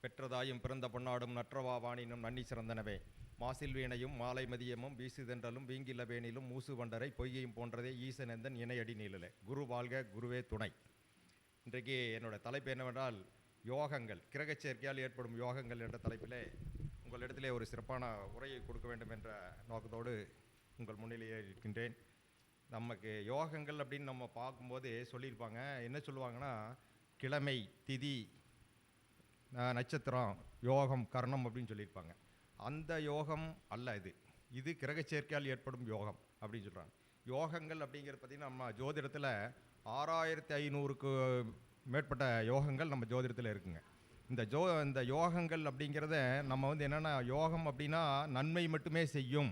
பெற்றதாயும் பிறந்த பொன்னாடும் நற்றவா வாணினும் நன்னி சிறந்தனவே மாசில் வீணையும் மாலை மதியமும் வீசுதென்றலும் வீங்கில்ல வேணிலும் மூசு வண்டரை பொய்கையும் போன்றதே ஈசனெந்தன் இணையடி நீளலே. குரு வாழ்க, குருவே துணை. இன்றைக்கு என்னோட தலைப்பு என்னவென்றால் யோகங்கள், கிரகச் சேர்க்கையால் ஏற்படும் யோகங்கள் என்ற தலைப்பிலே உங்களிடத்திலே ஒரு சிறப்பான உரையை கொடுக்க வேண்டும் என்ற நோக்கத்தோடு உங்கள் முன்னிலையே இருக்கின்றேன். நமக்கு யோகங்கள் அப்படின்னு நம்ம பார்க்கும்போது சொல்லியிருப்பாங்க, என்ன சொல்லுவாங்கன்னா கிழமை, திதி, நட்சத்திரம், யோகம், கர்ணம் அப்படின்னு சொல்லியிருப்பாங்க. அந்த யோகம் அல்ல இது. இது கிரகச் சேர்க்கையால் ஏற்படும் யோகம் அப்படின்னு சொல்கிறாங்க. யோகங்கள் அப்படிங்கிறது பார்த்திங்கன்னா நம்ம ஜோதிடத்தில் 6500க்கு மேற்பட்ட யோகங்கள் நம்ம ஜோதிடத்தில் இருக்குங்க. இந்த யோகங்கள் அப்படிங்கிறத நம்ம என்னென்னா யோகம் அப்படின்னா நன்மை மட்டுமே செய்யும்,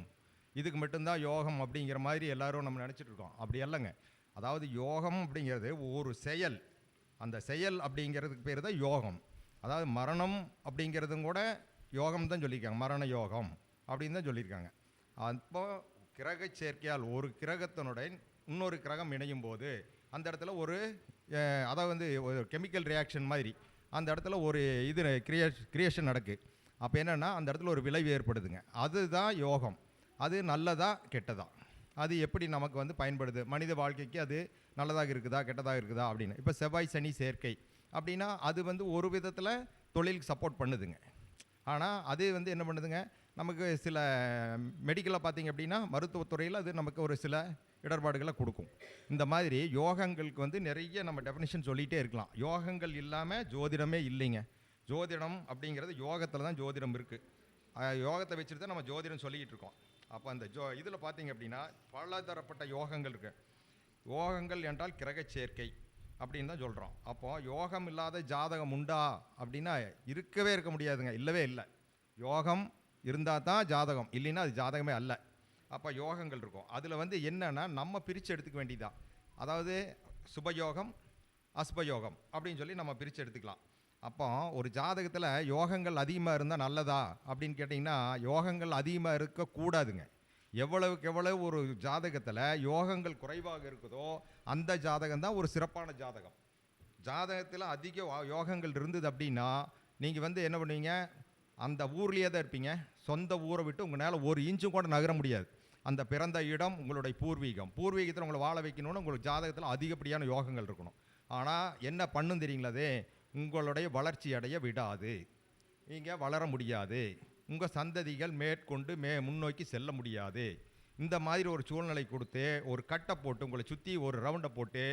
இதுக்கு மட்டும்தான் யோகம் அப்படிங்கிற மாதிரி எல்லோரும் நம்ம நினச்சிட்டு இருக்கோம். அப்படி இல்லைங்க. அதாவது யோகம் அப்படிங்கிறது ஒரு செயல், அந்த செயல் அப்படிங்கிறதுக்கு பேர் தான் யோகம். அதாவது மரணம் அப்படிங்கிறதும் கூட யோகம் தான் சொல்லியிருக்காங்க, மரண யோகம் அப்படின்னு தான் சொல்லியிருக்காங்க. அப்போ கிரக சேர்க்கையால் ஒரு கிரகத்தினுடன் இன்னொரு கிரகம் இணையும் போது அந்த இடத்துல ஒரு அதாவது ஒரு கெமிக்கல் ரியாக்ஷன் மாதிரி அந்த இடத்துல ஒரு இது கிரியேஷன் நடக்குது. அப்போ என்னென்னா அந்த இடத்துல ஒரு விளைவு ஏற்படுதுங்க. அதுதான் யோகம். அது நல்லதா கெட்டதா, அது எப்படி நமக்கு பயன்படுது, மனித வாழ்க்கைக்கு அது நல்லதாக இருக்குதா கெட்டதாக இருக்குதா அப்படின்னு. இப்போ செவ்வாய் சனி சேர்க்கை அப்படின்னா அது ஒரு விதத்தில் தொழிலுக்கு சப்போர்ட் பண்ணுதுங்க. ஆனால் அது என்ன பண்ணுதுங்க, நமக்கு சில மெடிக்கலாக பார்த்திங்க அப்படின்னா மருத்துவத்துறையில் அது நமக்கு ஒரு சில இடர்பாடுகளை கொடுக்கும். இந்த மாதிரி யோகங்களுக்கு நிறைய நம்ம டெஃபினிஷன் சொல்லிகிட்டே இருக்கலாம். யோகங்கள் இல்லாமல் ஜோதிடமே இல்லைங்க. ஜோதிடம் அப்படிங்கிறது யோகத்தில் தான் ஜோதிடம் இருக்குது. யோகத்தை வச்சுட்டு தான் நம்ம ஜோதிடம் சொல்லிக்கிட்டு இருக்கோம். அப்போ அந்த இதில் பார்த்திங்க அப்படின்னா பலதரப்பட்ட யோகங்கள் இருக்குது. யோகங்கள் என்றால் கிரகச் சேர்க்கை அப்படின்னு தான் சொல்கிறோம். அப்போது யோகம் இல்லாத ஜாதகம் உண்டா அப்படின்னா இருக்கவே இருக்க முடியாதுங்க, இல்லவே இல்லை. யோகம் இருந்தால் தான் ஜாதகம், இல்லைன்னா அது ஜாதகமே அல்ல. அப்போ யோகங்கள் இருக்கும். அதில் என்னென்னா நம்ம பிரித்து எடுத்துக்க வேண்டியதான். அதாவது சுபயோகம், அசுபயோகம் அப்படின்னு சொல்லி நம்ம பிரித்து எடுத்துக்கலாம். அப்போ ஒரு ஜாதகத்தில் யோகங்கள் அதிகமாக இருந்தால் நல்லதா அப்படின்னு கேட்டிங்கன்னா யோகங்கள் அதிகமாக இருக்கக்கூடாதுங்க. எவ்வளவுக்கு எவ்வளவு ஒரு ஜாதகத்தில் யோகங்கள் குறைவாக இருக்குதோ அந்த ஜாதகம் தான் ஒரு சிறப்பான ஜாதகம். ஜாதகத்தில் அதிக யோகங்கள் இருந்தது அப்படின்னா நீங்கள் என்ன பண்ணுவீங்க, அந்த ஊர்லேயே தான் இருப்பீங்க. சொந்த ஊரை விட்டு உங்களால் ஒரு இன்ச்சும் கூட நகர முடியாது. அந்த பிறந்த இடம் உங்களுடைய பூர்வீகத்தில் உங்களை வாழ வைக்கணும்னு உங்களுக்கு ஜாதகத்தில் அதிகப்படியான யோகங்கள் இருக்கணும். ஆனால் என்ன பண்ணும் தெரியுங்களே, உங்களுடைய வளர்ச்சி அடைய விடாது, நீங்கள் வளர முடியாது, உங்கள் சந்ததிகள் மேற்கொண்டு முன்னோக்கி செல்ல முடியாது. இந்த மாதிரி ஒரு சூழ்நிலை கொடுத்து ஒரு கட்டை போட்டு உங்களை சுற்றி ஒரு ரவுண்டை போட்டு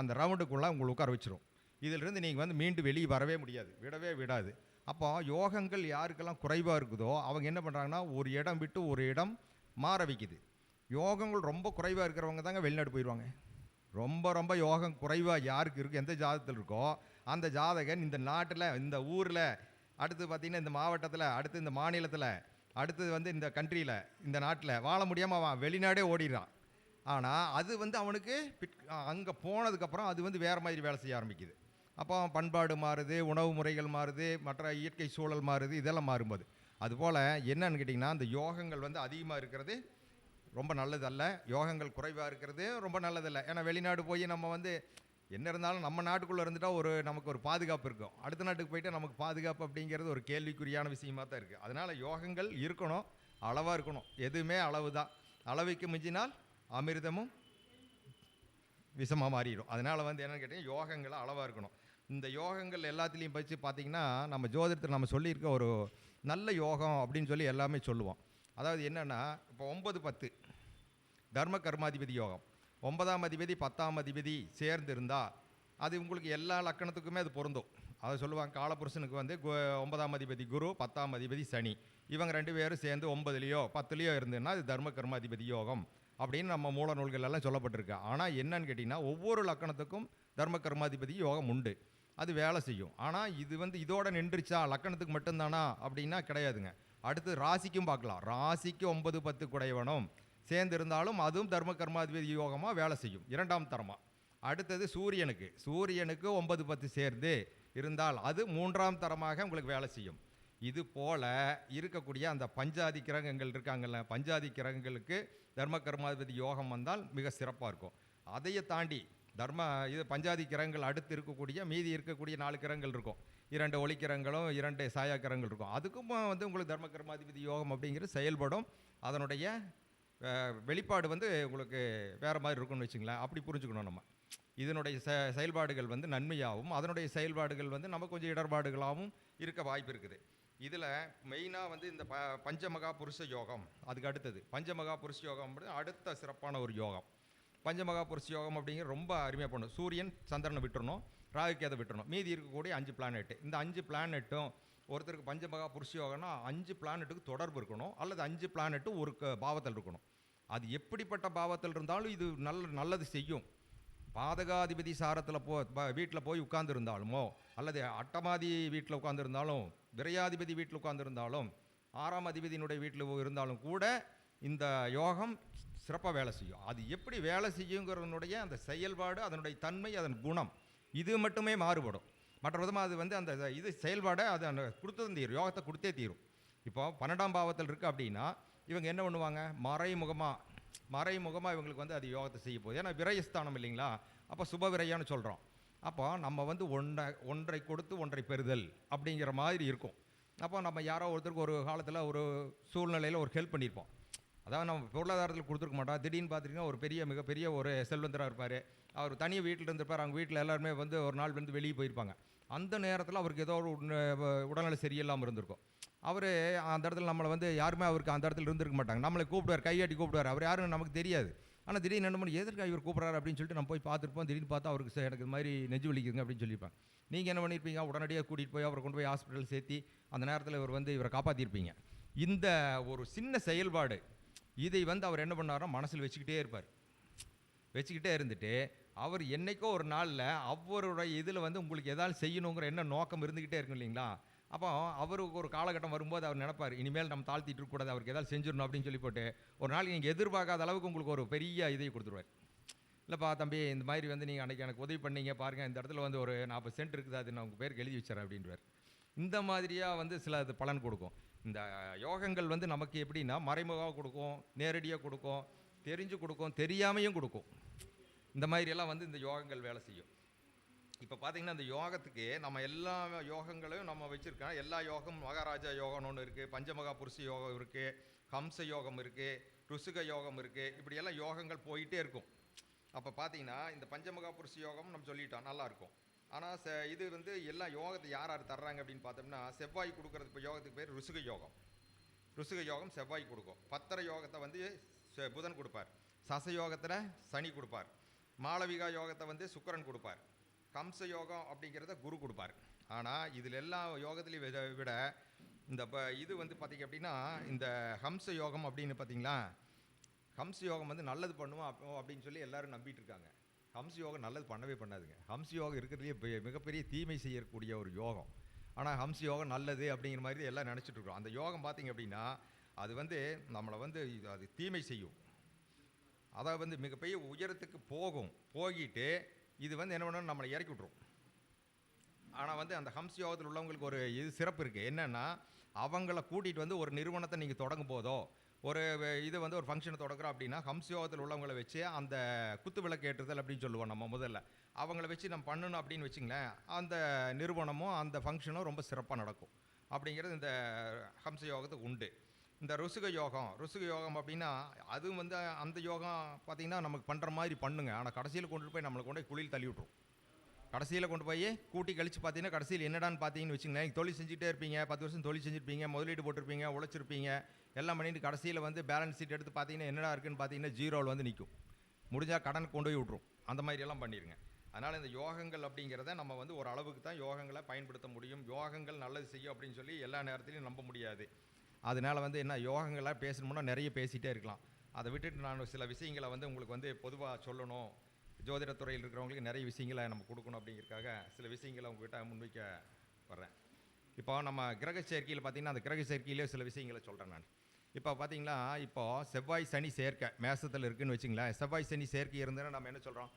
அந்த ரவுண்டுக்குள்ளே உங்களை உட்கார வச்சிரும். இதிலிருந்து நீங்கள் மீண்டு வெளியே வரவே முடியாது, விடவே விடாது. அப்போ யோகங்கள் யாருக்கெல்லாம் குறைவாக இருக்குதோ அவங்க என்ன பண்ணுறாங்கன்னா ஒரு இடம் விட்டு ஒரு இடம் மாற வைக்குது. யோகங்கள் ரொம்ப குறைவாக இருக்கிறவங்க தாங்க வெளிநாடு போயிடுவாங்க. ரொம்ப ரொம்ப யோகம் குறைவாக யாருக்கு இருக்குது, எந்த ஜாதகத்தில் இருக்கோ அந்த ஜாதகன் இந்த நாட்டில், இந்த ஊரில், அடுத்து பார்த்திங்கன்னா இந்த மாவட்டத்தில், அடுத்து இந்த மாநிலத்தில், அடுத்தது இந்த கண்ட்ரியில், இந்த நாட்டில் வாழ முடியாமல் அவன் வெளிநாடே ஓடிடுறான். ஆனால் அது அவனுக்கு அங்கே போனதுக்கப்புறம் அது வேறு மாதிரி வேலை செய்ய ஆரம்பிக்குது. அப்போ பண்பாடு மாறுது, உணவு முறைகள் மாறுது, மற்ற இயற்கை சூழல் மாறுது, இதெல்லாம் மாறும்போது அதுபோல் என்னன்னு கேட்டிங்கன்னா அந்த யோகங்கள் அதிகமாக இருக்கிறது ரொம்ப நல்லதல்ல, யோகங்கள் குறைவாக இருக்கிறது ரொம்ப நல்லதில்லை. ஏன்னா வெளிநாடு போய் நம்ம என்ன இருந்தாலும் நம்ம நாட்டுக்குள்ளே இருந்துட்டால் நமக்கு ஒரு பாதுகாப்பு இருக்கும். அடுத்த நாட்டுக்கு போயிட்டு நமக்கு பாதுகாப்பு அப்படிங்கிறது ஒரு கேள்விக்குறியான விஷயமாக தான் இருக்குது. அதனால் யோகங்கள் இருக்கணும், அளவாக இருக்கணும். எதுவுமே அளவு தான். அளவுக்கு மிஞ்சினால் அமிர்தமும் விஷமாக மாறிடும். அதனால் என்னென்னு கேட்டிங்கன்னா யோகங்கள் அளவாக இருக்கணும். இந்த யோகங்கள் எல்லாத்துலேயும் வச்சு பார்த்திங்கன்னா நம்ம ஜோதிடத்தில் நம்ம சொல்லியிருக்க ஒரு நல்ல யோகம் அப்படின்னு சொல்லி எல்லாமே சொல்லுவோம். அதாவது என்னென்னா இப்போ 9-10 தர்ம கர்மாதிபதி யோகம், 9ஆம் அதிபதி 10ஆம் அதிபதி சேர்ந்து இருந்தால் அது உங்களுக்கு எல்லா லக்கணத்துக்குமே அது பொருந்தும். அதை சொல்லுவாங்க, காலபுருஷனுக்கு 9ஆம் அதிபதி குரு, 10ஆம் அதிபதி சனி, இவங்க 2 பேரும் சேர்ந்து 9லேயோ 10லேயோ இருந்ததுன்னா அது தர்ம கர்மாதிபதி யோகம் அப்படின்னு நம்ம மூல நூல்கள் எல்லாம் சொல்லப்பட்டிருக்கு. ஆனால் என்னன்னு கேட்டிங்கன்னா ஒவ்வொரு லக்கணத்துக்கும் தர்ம கர்மாதிபதி யோகம் உண்டு, அது வேலை செய்யும். ஆனால் இது இதோட நின்றுச்சா, லக்கணத்துக்கு மட்டும்தானா அப்படின்னா கிடையாதுங்க. அடுத்து ராசிக்கும் பார்க்கலாம். ராசிக்கு 9-10 குடையவனும் சேர்ந்து இருந்தாலும் அதுவும் தர்ம கர்மாதிபதி யோகமாக வேலை செய்யும், 2ஆம் தரமாக. அடுத்தது சூரியனுக்கு 9-10 சேர்ந்து இருந்தால் அது 3ஆம் தரமாக உங்களுக்கு வேலை செய்யும். இது போல் இருக்கக்கூடிய அந்த பஞ்சாதி கிரகங்கள் இருக்காங்கல்ல, பஞ்சாதி கிரகங்களுக்கு தர்ம கர்மாதிபதி யோகம் வந்தால் மிக சிறப்பாக இருக்கும். அதையே தாண்டி இது பஞ்சாதி கிரகங்கள் அடுத்து இருக்கக்கூடிய மீதி இருக்கக்கூடிய 4 கிரகங்கள் இருக்கும். 2 ஒளிக்கிரகங்களும் 2 சாயா கிரகங்கள் இருக்கும். அதுக்கும் வந்து உங்களுக்கு தர்ம கர்மாதிபதி யோகம் அப்படிங்கிறது செயல்படும். அதனுடைய வெளிப்பாடு வந்து உங்களுக்கு வேறு மாதிரி இருக்கும்னு வச்சுங்களேன். அப்படி புரிஞ்சுக்கணும் நம்ம. இதனுடைய செயல்பாடுகள் வந்து நன்மையாகவும், அதனுடைய செயல்பாடுகள் வந்து நமக்கு கொஞ்சம் இடர்பாடுகளாகவும் இருக்க வாய்ப்பு இருக்குது. இதில் மெயினாக வந்து இந்த பஞ்சமகா புருஷ யோகம் அதுக்கு அடுத்தது. பஞ்சமகா புருஷ யோகம் அடுத்த சிறப்பான ஒரு யோகம். பஞ்சமகா புருஷ யோகம் அப்படிங்கிற ரொம்ப அருமையாக பண்ணும். சூரியன் சந்திரனை விட்டுறணும், ராகுகேதை விட்டுறணும், மீதி இருக்கக்கூடிய 5 பிளானெட்டு. இந்த 5 பிளானெட்டும் ஒருத்தருக்கு பஞ்சமகா புருஷ யோகம்னா 5 பிளானெட்டுக்கு தொடர்பு இருக்கணும், அல்லது 5 பிளானெட்டும் ஒரு பாவத்தில் இருக்கணும். அது எப்படிப்பட்ட பாவத்தில் இருந்தாலும் இது நல்லது செய்யும். பாதகாதிபதி சாரத்தில் வீட்டில் போய் உட்கார்ந்துருந்தாலுமோ, அல்லது அட்டமாதி வீட்டில் உட்கார்ந்துருந்தாலும், விரையாதிபதி வீட்டில் உட்கார்ந்துருந்தாலும், 6ஆம் அதிபதியினுடைய வீட்டில் இருந்தாலும் கூட இந்த யோகம் சிறப்பாக வேலை செய்யும். அது எப்படி வேலை செய்யுங்கிறதனுடைய அந்த செயல்பாடு, அதனுடைய தன்மை, அதன் குணம் இது மட்டுமே மாறுபடும். மற்ற விதமாக அது வந்து அந்த இது செயல்பாடை அது அந்த கொடுத்ததும் தீரும், யோகத்தை கொடுத்தே தீரும். இப்போ 12ஆம் பாவத்தில் இருக்குது அப்படின்னா இவங்க என்ன பண்ணுவாங்க, மறைமுகமாக இவங்களுக்கு வந்து அது யோகத்தை செய்ய போகுது. ஏன்னா விரயஸ்தானம் இல்லைங்களா, அப்போ சுப விரயம்னு சொல்கிறோம். அப்போ நம்ம வந்து ஒன்றை கொடுத்து ஒன்றை பெறுதல் அப்படிங்கிற மாதிரி இருக்கும். அப்போ நம்ம யாரோ ஒருத்தருக்கு ஒரு காலத்தில் ஒரு சூழ்நிலையில் ஒரு ஹெல்ப் பண்ணியிருப்போம். அதாவது நம்ம பொருளாதாரத்தில் கொடுத்துருக்க மாட்டோம். திடீர்னு பார்த்துட்டிங்கன்னா ஒரு மிகப்பெரிய ஒரு செல்வந்தராக இருப்பார். அவர் தனியாக வீட்டில் இருந்திருப்பார். அவங்க வீட்டில் எல்லாருமே வந்து ஒரு நாள் வந்து வெளியே போயிருப்பாங்க. அந்த நேரத்தில் அவருக்கு ஏதோ ஒரு உடல்நிலை சரியில்லாமல் இருந்திருக்கும். அவர் அந்த இடத்துல நம்மளை வந்து யாருமே அவருக்கு அந்த இடத்துல இருந்திருக்க மாட்டாங்க. நம்மளை கூப்பிடுவார், கையாட்டி கூப்பிடுவார். அவர் யாருன்னு நமக்கு தெரியாது. ஆனால் திடீர்னு என்ன பண்ணி எதற்கு இவர் கூப்பிட்றாரு அப்படின்னு சொல்லிட்டு நம்ம போய் பார்த்துருப்போம். திடீர்னு பார்த்தா அவருக்கு எனக்கு இது மாதிரி நெஞ்சு வலிக்குதுங்க அப்படின்னு சொல்லியிருப்பாங்க. நீங்கள் என்ன பண்ணியிருப்பீங்க, உடனடியாக கூட்டிகிட்டு போய் அவரை கொண்டு போய் ஹாஸ்பிட்டல் சேர்த்தி அந்த நேரத்தில் இவரை காப்பாற்றிருப்பீங்க. இந்த ஒரு சின்ன செயல்பாடு இதை வந்து அவர் என்ன பண்ணாரோ மனசில் வச்சுக்கிட்டே இருந்துட்டு அவர் என்னைக்கோ ஒரு நாளில் அவருடைய இதில் வந்து உங்களுக்கு எதாவது செய்யணுங்கிற என்ன நோக்கம் இருந்துக்கிட்டே இருக்கும் இல்லைங்களா. அப்போ அவருக்கு ஒரு காலகட்டம் வரும்போது அவர் நினைப்பார், இனிமேல் நம்ம தாழ்த்திட்டு இருக்கக்கூடாது, அவருக்கு ஏதாவது செஞ்சிடணும் அப்படின்னு சொல்லி போட்டு ஒரு நாளைக்கு நீங்கள் எதிர்பார்க்காத அளவுக்கு உங்களுக்கு ஒரு பெரிய இதை கொடுத்துருவார். இல்லைப்பா தம்பி, இந்த மாதிரி வந்து நீங்கள் அன்றைக்கி எனக்கு உதவி பண்ணீங்க பாருங்கள், இந்த இடத்துல வந்து ஒரு 40 சென்ட் இருக்குது, அது நான் உங்கள் பேருக்கு எழுதி வச்சுறேன் அப்படின்றார். இந்த மாதிரியாக வந்து சில அது பலன் கொடுக்கும். இந்த யோகங்கள் வந்து நமக்கு எப்படின்னா மறைமுகமாக கொடுக்கும், நேரடியாக கொடுக்கும், தெரிஞ்சு கொடுக்கும், தெரியாமையும் கொடுக்கும். இந்த மாதிரியெல்லாம் வந்து இந்த யோகங்கள் வேலை செய்யும். இப்போ பார்த்தீங்கன்னா இந்த யோகத்துக்கு நம்ம எல்லா யோகங்களையும் நம்ம வச்சுருக்கோம். எல்லா யோகம் மகாராஜா யோகம்னு ஒன்று இருக்குது, பஞ்சமகா புருஷ யோகம் இருக்குது, ஹம்ச யோகம் இருக்குது, ருசுக யோகம் இருக்குது. இப்படியெல்லாம் யோகங்கள் போயிட்டே இருக்கும். அப்போ பார்த்தீங்கன்னா இந்த பஞ்சமகா புருஷ யோகம் நம்ம சொல்லிட்டோம், நல்லாயிருக்கும். ஆனால் இது வந்து எல்லா யோகத்தை யார் தர்றாங்க அப்படின்னு பார்த்தோம்னா செவ்வாய் கொடுக்குறது. இப்போ யோகத்துக்கு பேர் ருசுக யோகம். ருசுக யோகம் செவ்வாய் கொடுக்கும். பத்திர யோகத்தை வந்து புதன் கொடுப்பார். சச யோகத்தில் சனி கொடுப்பார். மாளவிகா யோகத்தை வந்து சுக்கிரன் கொடுப்பார். ஹம்ச யோகம் அப்படிங்கிறத குரு கொடுப்பார். ஆனால் இதில் எல்லா யோகத்துலேயும் விட இந்த இது வந்து பார்த்திங்க அப்படின்னா இந்த ஹம்ச யோகம் அப்படின்னு பார்த்தீங்களா, ஹம்ச யோகம் வந்து நல்லது பண்ணுவோம் அப்படின்னு சொல்லி எல்லோரும் நம்பிட்டு இருக்காங்க. ஹம்ச யோகம் நல்லது பண்ணவே பண்ணாதுங்க. ஹம்ச யோகம் இருக்கிறதுலேயே மிகப்பெரிய தீமை செய்யக்கூடிய ஒரு யோகம். ஆனால் ஹம்ச யோகம் நல்லது அப்படிங்கிற மாதிரி எல்லாம் நினச்சிட்டு இருக்கோம். அந்த யோகம் பார்த்திங்க அப்படின்னா அது வந்து நம்மளை வந்து அது தீமை செய்யும். அதாவது வந்து மிகப்பெரிய உயரத்துக்கு போகிட்டு இது வந்து என்ன பண்ணணும், நம்மளை இறக்கி விட்ரும். ஆனால் வந்து அந்த ஹம்ச யோகத்தில் உள்ளவங்களுக்கு ஒரு இது சிறப்பு இருக்குது. என்னென்னா அவங்கள கூட்டிகிட்டு வந்து ஒரு நிறுவனத்தை நீங்கள் தொடங்கும் போதோ ஒரு இது வந்து ஒரு ஃபங்க்ஷனை தொடங்குறோம் அப்படின்னா ஹம்ச யோகத்தில் உள்ளவங்களை வச்சு அந்த குத்து விளக்கு ஏற்றுதல் அப்படின்னு சொல்லுவோம். நம்ம முதல்ல அவங்கள வச்சு நம்ம பண்ணணும் அப்படின்னு வச்சுங்களேன், அந்த நிறுவனமும் அந்த ஃபங்க்ஷனும் ரொம்ப சிறப்பாக நடக்கும் அப்படிங்கிறது இந்த ஹம்ச யோகத்துக்கு உண்டு. இந்த ருசுக யோகம் அப்படின்னா அதுவும் வந்து அந்த யோகம் பார்த்திங்கன்னா நமக்கு பண்ணுற மாதிரி பண்ணுங்க. ஆனால் கடைசியில் கொண்டு போய் நம்மளை கொண்டு போய் குழியில் தள்ளி விட்ரும். கடைசியில் கொண்டு போய் கூட்டி கழித்து பார்த்தீங்கன்னா கடைசியில் என்னடான்னு பார்த்தீங்கன்னு வச்சுங்களேன், தொழில் செஞ்சுட்டே இருப்பீங்க, 10 வருஷம் தொழில் செஞ்சுருப்பீங்க, முதலீடு போட்டிருப்பீங்க, உழைச்சிருப்பீங்க, எல்லாம் பண்ணிட்டு கடைசியில் வந்து பேலன்ஸ் ஷீட் எடுத்து பார்த்தீங்கன்னா என்னடா இருக்குன்னு பார்த்தீங்கன்னா ஜீரோவில் வந்து நிற்கும். முடிஞ்சால் கடன் கொண்டு போய் விட்ரும். அந்த மாதிரியெல்லாம் பண்ணிடுங்க. அதனால் இந்த யோகங்கள் அப்படிங்கிறத நம்ம வந்து ஒரு அளவுக்கு தான் யோகங்களை பயன்படுத்த முடியும். யோகங்கள் நல்லது செய்யும் அப்படின்னு சொல்லி எல்லா நேரத்துலையும் நம்ப முடியாது. அதனால் வந்து என்ன யோகங்களாக பேசணும்னா நிறைய பேசிகிட்டே இருக்கலாம். அதை விட்டுட்டு நான் சில விஷயங்களை வந்து உங்களுக்கு வந்து பொதுவாக சொல்லணும், ஜோதிடத்துறையில் இருக்கிறவங்களுக்கு நிறைய விஷயங்களை நம்ம கொடுக்கணும் அப்படிங்கிறதுக்காக சில விஷயங்களை உங்ககிட்ட முன்வைக்க வர்றேன். இப்போ நம்ம கிரக சேர்க்கையில் பார்த்திங்கன்னா அந்த கிரக சேர்க்கையிலே சில விஷயங்களை சொல்கிறேன் நான். இப்போ பார்த்தீங்களா, இப்போது செவ்வாய் சனி சேர்க்கை மேசத்தில் இருக்குதுன்னு வச்சுங்களேன். செவ்வாய் சனி சேர்க்கை இருந்ததுன்னா நம்ம என்ன சொல்கிறோம்,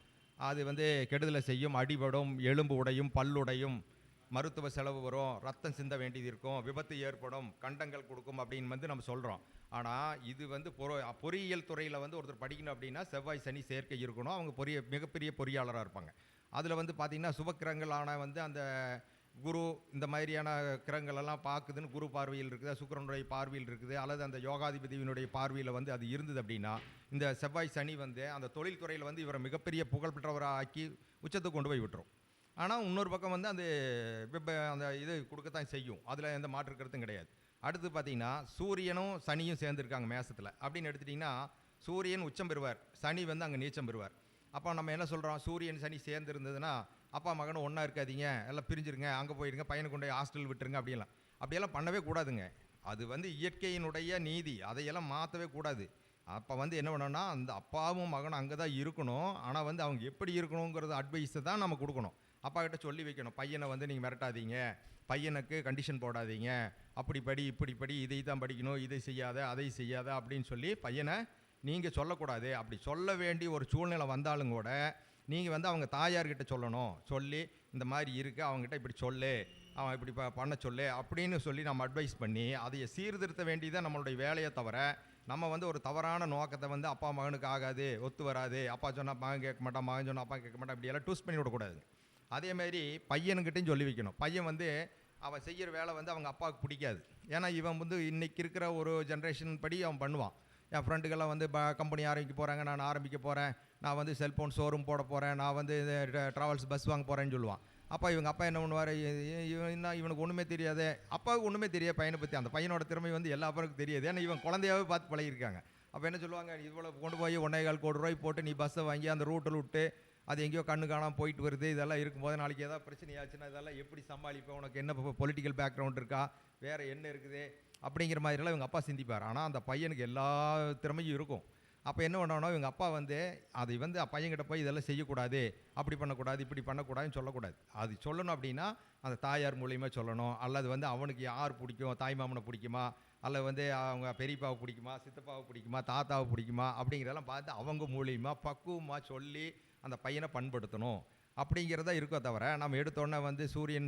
அது வந்து கெடுதலை செய்யும், அடிபடும், எலும்பு உடையும், பல்லுடையும், மருத்துவ செலவு வரும், ரத்தம் சிந்த வேண்டியது இருக்கும், விபத்து ஏற்படும், கண்டங்கள் கொடுக்கும் அப்படின்னு வந்து நம்ம சொல்கிறோம். ஆனால் இது வந்து பொறியியல் துறையில் வந்து ஒருத்தர் படிக்கணும் அப்படின்னா செவ்வாய் சனி சேர்க்கை இருக்கணும். அவங்க மிகப்பெரிய பொறியாளராக இருப்பாங்க. அதில் வந்து பார்த்திங்கன்னா சுபக்கிரகங்களான வந்து அந்த குரு இந்த மாதிரியான கிரகங்கள் எல்லாம் பார்க்குதுன்னு குரு பார்வையில் இருக்குது, சுக்கிரனுடைய பார்வையில் இருக்குது, அல்லது அந்த யோகாதிபதியினுடைய பார்வையில் வந்து அது இருந்தது அப்படின்னா இந்த செவ்வாய் சனி வந்து அந்த தொழில்துறையில் வந்து இவரை மிகப்பெரிய புகழ்பெற்றவராக ஆக்கி உச்சத்துக்கு கொண்டு போய் விட்டுரும். ஆனால் இன்னொரு பக்கம் வந்து அந்த இது கொடுக்கத்தான் செய்யும், அதில் எந்த மாற்று கருத்தும் கிடையாது. அடுத்து பார்த்தீங்கன்னா சூரியனும் சனியும் சேர்ந்துருக்காங்க மேசத்தில் அப்படின்னு எடுத்துட்டிங்கன்னா சூரியன் உச்சம் பெறுவார், சனி வந்து அங்கே நீச்சம் பெறுவார். அப்போ நம்ம என்ன சொல்கிறோம், சூரியன் சனி சேர்ந்து இருந்ததுன்னா அப்பா மகனும் ஒன்றா இருக்காதீங்க, எல்லாம் பிரிஞ்சிருங்க, அங்கே போயிடுங்க, பையனை கொண்டு போய் ஹாஸ்டல் விட்டுருங்க, அப்படியெல்லாம் பண்ணவே கூடாதுங்க. அது வந்து இயற்கையினுடைய நீதி, அதையெல்லாம் மாற்றவே கூடாது. அப்போ வந்து என்ன பண்ணோன்னா அந்த அப்பாவும் மகனும் அங்கே தான் இருக்கணும். ஆனால் வந்து அவங்க எப்படி இருக்கணுங்கிறது அட்வைஸை தான் நம்ம கொடுக்கணும். அப்பா கிட்ட சொல்லி வைக்கணும், பையனை வந்து நீங்கள் மிரட்டாதீங்க, பையனுக்கு கண்டிஷன் போடாதீங்க, அப்படி படி இப்படி படி, இதை தான் படிக்கணும், இதை செய்யாத அதை செய்யாத அப்படின்னு சொல்லி பையனை நீங்கள் சொல்லக்கூடாது. அப்படி சொல்ல வேண்டிய ஒரு சூழ்நிலை வந்தாலும் கூட நீங்கள் வந்து அவங்க தாயார்கிட்ட சொல்லணும். சொல்லி இந்த மாதிரி இருக்குது, அவங்ககிட்ட இப்படி சொல்லு, அவன் இப்படி பண்ண சொல்லு அப்படின்னு சொல்லி நம்ம அட்வைஸ் பண்ணி அதை சீர்திருத்த வேண்டியதான் நம்மளுடைய வேலையை தவிர நம்ம வந்து ஒரு தவறான நோக்கத்தை வந்து அப்பா மகனுக்கு ஆகாது, ஒத்து வராது, அப்பா சொன்னால் மகன் கேட்க மாட்டான், மகன் சொன்னால் அப்பா கேட்க மாட்டான், இப்படியெல்லாம் டூஸ் பண்ணி விடக்கூடாது. அதேமாதிரி பையனுக்கிட்டையும் சொல்லி வைக்கணும். பையன் வந்து அவன் செய்கிற வேலை வந்து அவங்க அப்பாவுக்கு பிடிக்காது. ஏன்னா இவன் வந்து இன்றைக்கி இருக்கிற ஒரு ஜென்ரேஷன் படி அவன் பண்ணுவான். என் ஃப்ரெண்டுக்கெல்லாம் வந்து கம்பெனி ஆரம்பிக்க போகிறாங்க, நான் ஆரம்பிக்க போகிறேன், நான் வந்து செல்ஃபோன் ஷோரூம் போட போகிறேன், நான் வந்து ட்ராவல்ஸ் பஸ் வாங்க போகிறேன்னு சொல்லுவான். அப்போ இவங்க அப்பா என்ன பண்ணுவார், இவனுக்கு ஒன்றுமே தெரியாது, அப்பாவுக்கு ஒன்றுமே தெரியாது பையனை பற்றி. அந்த பையனோட திறமை வந்து எல்லா அப்பாவுக்கும் தெரியாது, ஏன்னா இவன் குழந்தையாவே பார்த்து பழகிருக்காங்க. அப்போ என்ன சொல்லுவாங்க, இவ்வளோ கொண்டு போய் 1.25 கோடி ரூபாய் போட்டு நீ பஸ்ஸை வாங்கி அந்த ரூட்டில் விட்டு அது எங்கேயோ கண்ணு காணாமல் போயிட்டு வருது, இதெல்லாம் இருக்கும்போது நாளைக்கு ஏதாவது பிரச்சனையாச்சுன்னா இதெல்லாம் எப்படி சமாளிப்பேன், உனக்கு என்ன பொலிட்டிக்கல் பேக்ரவுண்ட் இருக்கா, வேறு என்ன இருக்குது அப்படிங்கிற மாதிரிலாம் இவங்க அப்பா சிந்திப்பார். ஆனால் அந்த பையனுக்கு எல்லா திறமையும் இருக்கும். அப்போ என்ன பண்ணணும், இவங்க அப்பா வந்து அதை வந்து பையன்கிட்ட போய் இதெல்லாம் செய்யக்கூடாது, அப்படி பண்ணக்கூடாது, இப்படி பண்ணக்கூடாதுன்னு சொல்லக்கூடாது. அது சொல்லணும் அப்படின்னா அந்த தாயார் மூலியமாக சொல்லணும். அல்லது வந்து அவனுக்கு யார் பிடிக்கும், தாய் மாமனை பிடிக்குமா, அல்லது வந்து அவங்க பெரியப்பாவை பிடிக்குமா, சித்தப்பாவை பிடிக்குமா, தாத்தாவை பிடிக்குமா அப்படிங்கிறதெல்லாம் பார்த்து அவங்க மூலியமாக பக்குவமாக சொல்லி அந்த பையனை பண்படுத்தணும் அப்படிங்கிறதா இருக்கோ தவிர நம்ம எடுத்தோன்னே வந்து சூரியன்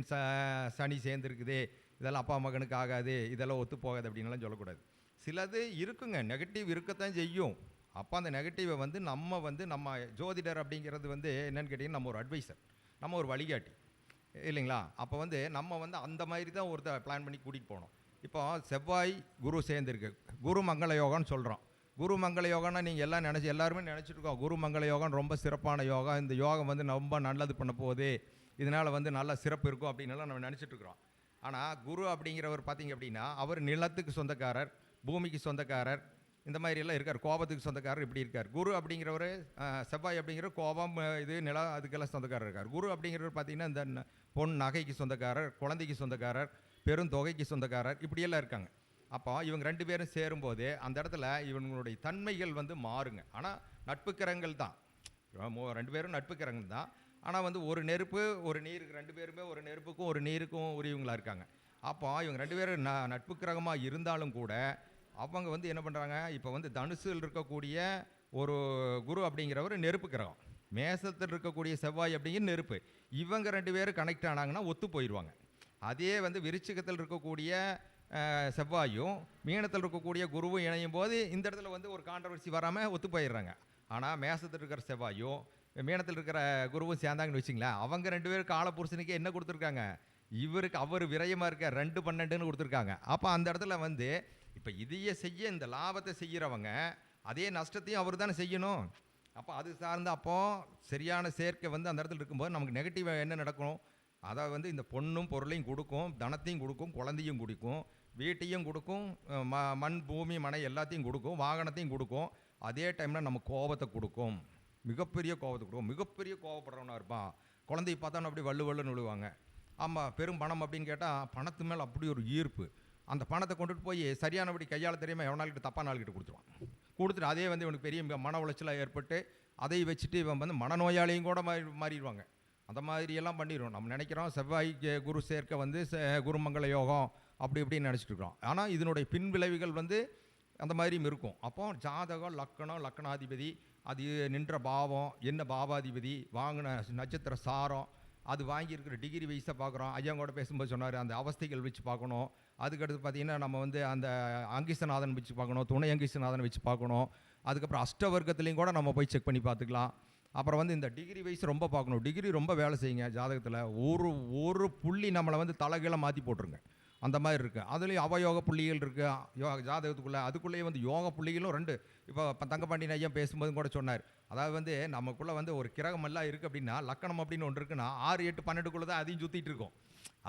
சனி சேர்ந்துருக்குது, இதெல்லாம் அப்பா மகனுக்கு ஆகாது, இதெல்லாம் ஒத்து போகாது அப்படின்லாம் சொல்லக்கூடாது. சிலது இருக்குங்க, நெகட்டிவ் இருக்கத்தான் செய்யும். அப்போ அந்த நெகட்டிவை வந்து நம்ம ஜோதிடர் அப்படிங்கிறது வந்து என்னென்னு கேட்டிங்கன்னா நம்ம ஒரு அட்வைசர், நம்ம ஒரு வழிகாட்டி இல்லைங்களா. அப்போ வந்து நம்ம வந்து அந்த மாதிரி தான் ஒருத்தர் பிளான் பண்ணி கூட்டிகிட்டு போகணும். இப்போ செவ்வாய் குரு சேர்ந்துருக்கு, குரு மங்கள யோகான்னு சொல்கிறோம். குரு மங்கள யோகான்னா நீங்கள் எல்லாருமே நினச்சிட்ருக்கோம் குரு மங்கள யோகம் ரொம்ப சிறப்பான யோகா, இந்த யோகம் வந்து ரொம்ப நல்லது பண்ண போகுது, இதனால் வந்து நல்ல சிறப்பு இருக்கும் அப்படின்னுலாம் நம்ம நினச்சிட்ருக்குறோம். ஆனால் குரு அப்படிங்கிறவர் பார்த்திங்க அப்படின்னா அவர் நிலத்துக்கு சொந்தக்காரர், பூமிக்கு சொந்தக்காரர், இந்த மாதிரியெல்லாம் இருக்கார், கோபத்துக்கு சொந்தக்காரர் இப்படி இருக்கார். குரு அப்படிங்கிறவர் செவ்வாய் அப்படிங்கிற கோபம் இது நிலம் அதுக்கெல்லாம் சொந்தக்காரர் இருக்கார். குரு அப்படிங்கிறவர் பார்த்திங்கன்னா இந்த பொன் நகைக்கு சொந்தக்காரர், குழந்தைக்கு சொந்தக்காரர், பெருந்தொகைக்கு சொந்தக்காரர், இப்படியெல்லாம் இருக்காங்க. அப்போ இவங்க 2 பேரும் சேரும்போது அந்த இடத்துல இவங்களுடைய தன்மைகள் வந்து மாறுங்க. ஆனால் நட்புக்கிரங்கள் தான், 2 பேரும் நட்புக்கிரங்கள் தான். ஆனால் வந்து ஒரு நெருப்பு ஒரு நீருக்கு, 2 பேருமே ஒரு நெருப்புக்கும் ஒரு நீருக்கும் உரியவங்களாக இருக்காங்க. அப்போ இவங்க 2 பேரும் நட்பு கிரகமாக இருந்தாலும் கூட அவங்க வந்து என்ன பண்ணுறாங்க, இப்போ வந்து தனுசில் இருக்கக்கூடிய ஒரு குரு அப்படிங்கிறவர் நெருப்பு கிரகம், மேசத்தில் இருக்கக்கூடிய செவ்வாய் அப்படிங்கிற நெருப்பு, இவங்க 2 பேரும் கனெக்ட் ஆனாங்கன்னா ஒத்து போயிடுவாங்க. அதே வந்து விருச்சிகத்தில் இருக்கக்கூடிய செவ்வாயும் மீனத்தில் இருக்கக்கூடிய குருவும் இணையும் போது இந்த இடத்துல வந்து ஒரு கான்ட்ரவர்சி வராமல் ஒத்து போயிடுறாங்க. ஆனால் மேசத்தில் இருக்கிற செவ்வாயும் மீனத்தில் இருக்கிற குருவும் சேர்ந்தாங்கன்னு வச்சிங்களேன், அவங்க 2 பேரும் காலபுருஷனுக்கு என்ன கொடுத்துருக்காங்க, இவருக்கு அவர் விரயமாக இருக்க 2.12ன்னு கொடுத்துருக்காங்க. அப்போ அந்த இடத்துல வந்து இப்போ இதையே செய்ய இந்த லாபத்தை செய்கிறவங்க அதே நஷ்டத்தையும் அவர் தானே செய்யணும். அப்போ அது சார்ந்த அப்போது சரியான சேர்க்கை வந்து அந்த இடத்துல இருக்கும்போது நமக்கு நெகட்டிவாக என்ன நடக்கும், அதை வந்து இந்த பொண்ணும் பொருளையும் கொடுக்கும், தனத்தையும் கொடுக்கும், குழந்தையும் கொடுக்கும், வீட்டையும் கொடுக்கும், மண் பூமி மனை எல்லாத்தையும் கொடுக்கும், வாகனத்தையும் கொடுக்கும். அதே டைமில் நம்ம கோபத்தை கொடுக்கும், மிகப்பெரிய கோபத்தை கொடுக்கும். மிகப்பெரிய கோபப்படுறவனாக இருப்பான், குழந்தைய பார்த்தாலும் அப்படி வள்ளுவள்ளுன்னு விழுவாங்க. ஆமாம், பெரும் பணம் அப்படின்னு கேட்டால் பணத்து மேலே அப்படி ஒரு ஈர்ப்பு, அந்த பணத்தை கொண்டுட்டு போய் சரியானபடி கையாள தெரியாமல் எவனால்கிட்ட தப்பான ஆள்கிட்ட கொடுத்துட்டு அதே வந்து இவனுக்கு பெரிய மன உளைச்சலாக ஏற்பட்டு அதை வச்சுட்டு இவன் வந்து மனநோயாளியும் கூட மாறிடுவாங்க. அந்த மாதிரியெல்லாம் பண்ணிடுவோம். நம்ம நினைக்கிறோம் செவ்வாய் குரு சேர்க்கை வந்து குருமங்கள யோகம் அப்படி இப்படின்னு நினச்சிட்டு இருக்கிறோம். ஆனால் இதனுடைய பின் விளைவுகள் வந்து அந்த மாதிரியும் இருக்கும். அப்போ ஜாதகம் லக்கணாதிபதி, அது நின்ற பாவம் என்ன, பாவாதிபதி, வாங்கின நட்சத்திர சாரம், அது வாங்கியிருக்கிற டிகிரி வைஸை பார்க்குறோம். ஐயா கூட பேசும்போது சொன்னார், அந்த அவஸ்தைகள் வச்சு பார்க்கணும். அதுக்கடுத்து பார்த்தீங்கன்னா நம்ம வந்து அந்த அங்கிசநாதன் வச்சு பார்க்கணும், துணை அங்கிசநாதன் வச்சு பார்க்கணும். அதுக்கப்புறம் அஷ்டவர்க்கத்துலேயும் கூட நம்ம போய் செக் பண்ணி பார்த்துக்கலாம். அப்புறம் வந்து இந்த டிகிரி வைஸ் ரொம்ப பார்க்கணும். டிகிரி ரொம்ப வேலை செய்யுங்க ஜாதகத்தில். ஒரு ஒரு புள்ளி நம்மளை வந்து தலைகீழ மாற்றி போட்டுருங்க. அந்த மாதிரி இருக்குது. அதுலேயும் அவயோக புள்ளிகள் இருக்குது யோக ஜாதகத்துக்குள்ளே. அதுக்குள்ளேயே வந்து யோக புள்ளிகளும் 2. இப்போ தங்கப்பாண்டியன் ஐயா பேசும்போதும் கூட சொன்னார். அதாவது வந்து நமக்குள்ளே வந்து ஒரு கிரகம் எல்லாம் இருக்குது அப்படின்னா, லக்கணம் அப்படின்னு ஒன்று இருக்குன்னா 6, 8, 12க்குள்ளே தான் அதையும் சுற்றிட்டு இருக்கும்.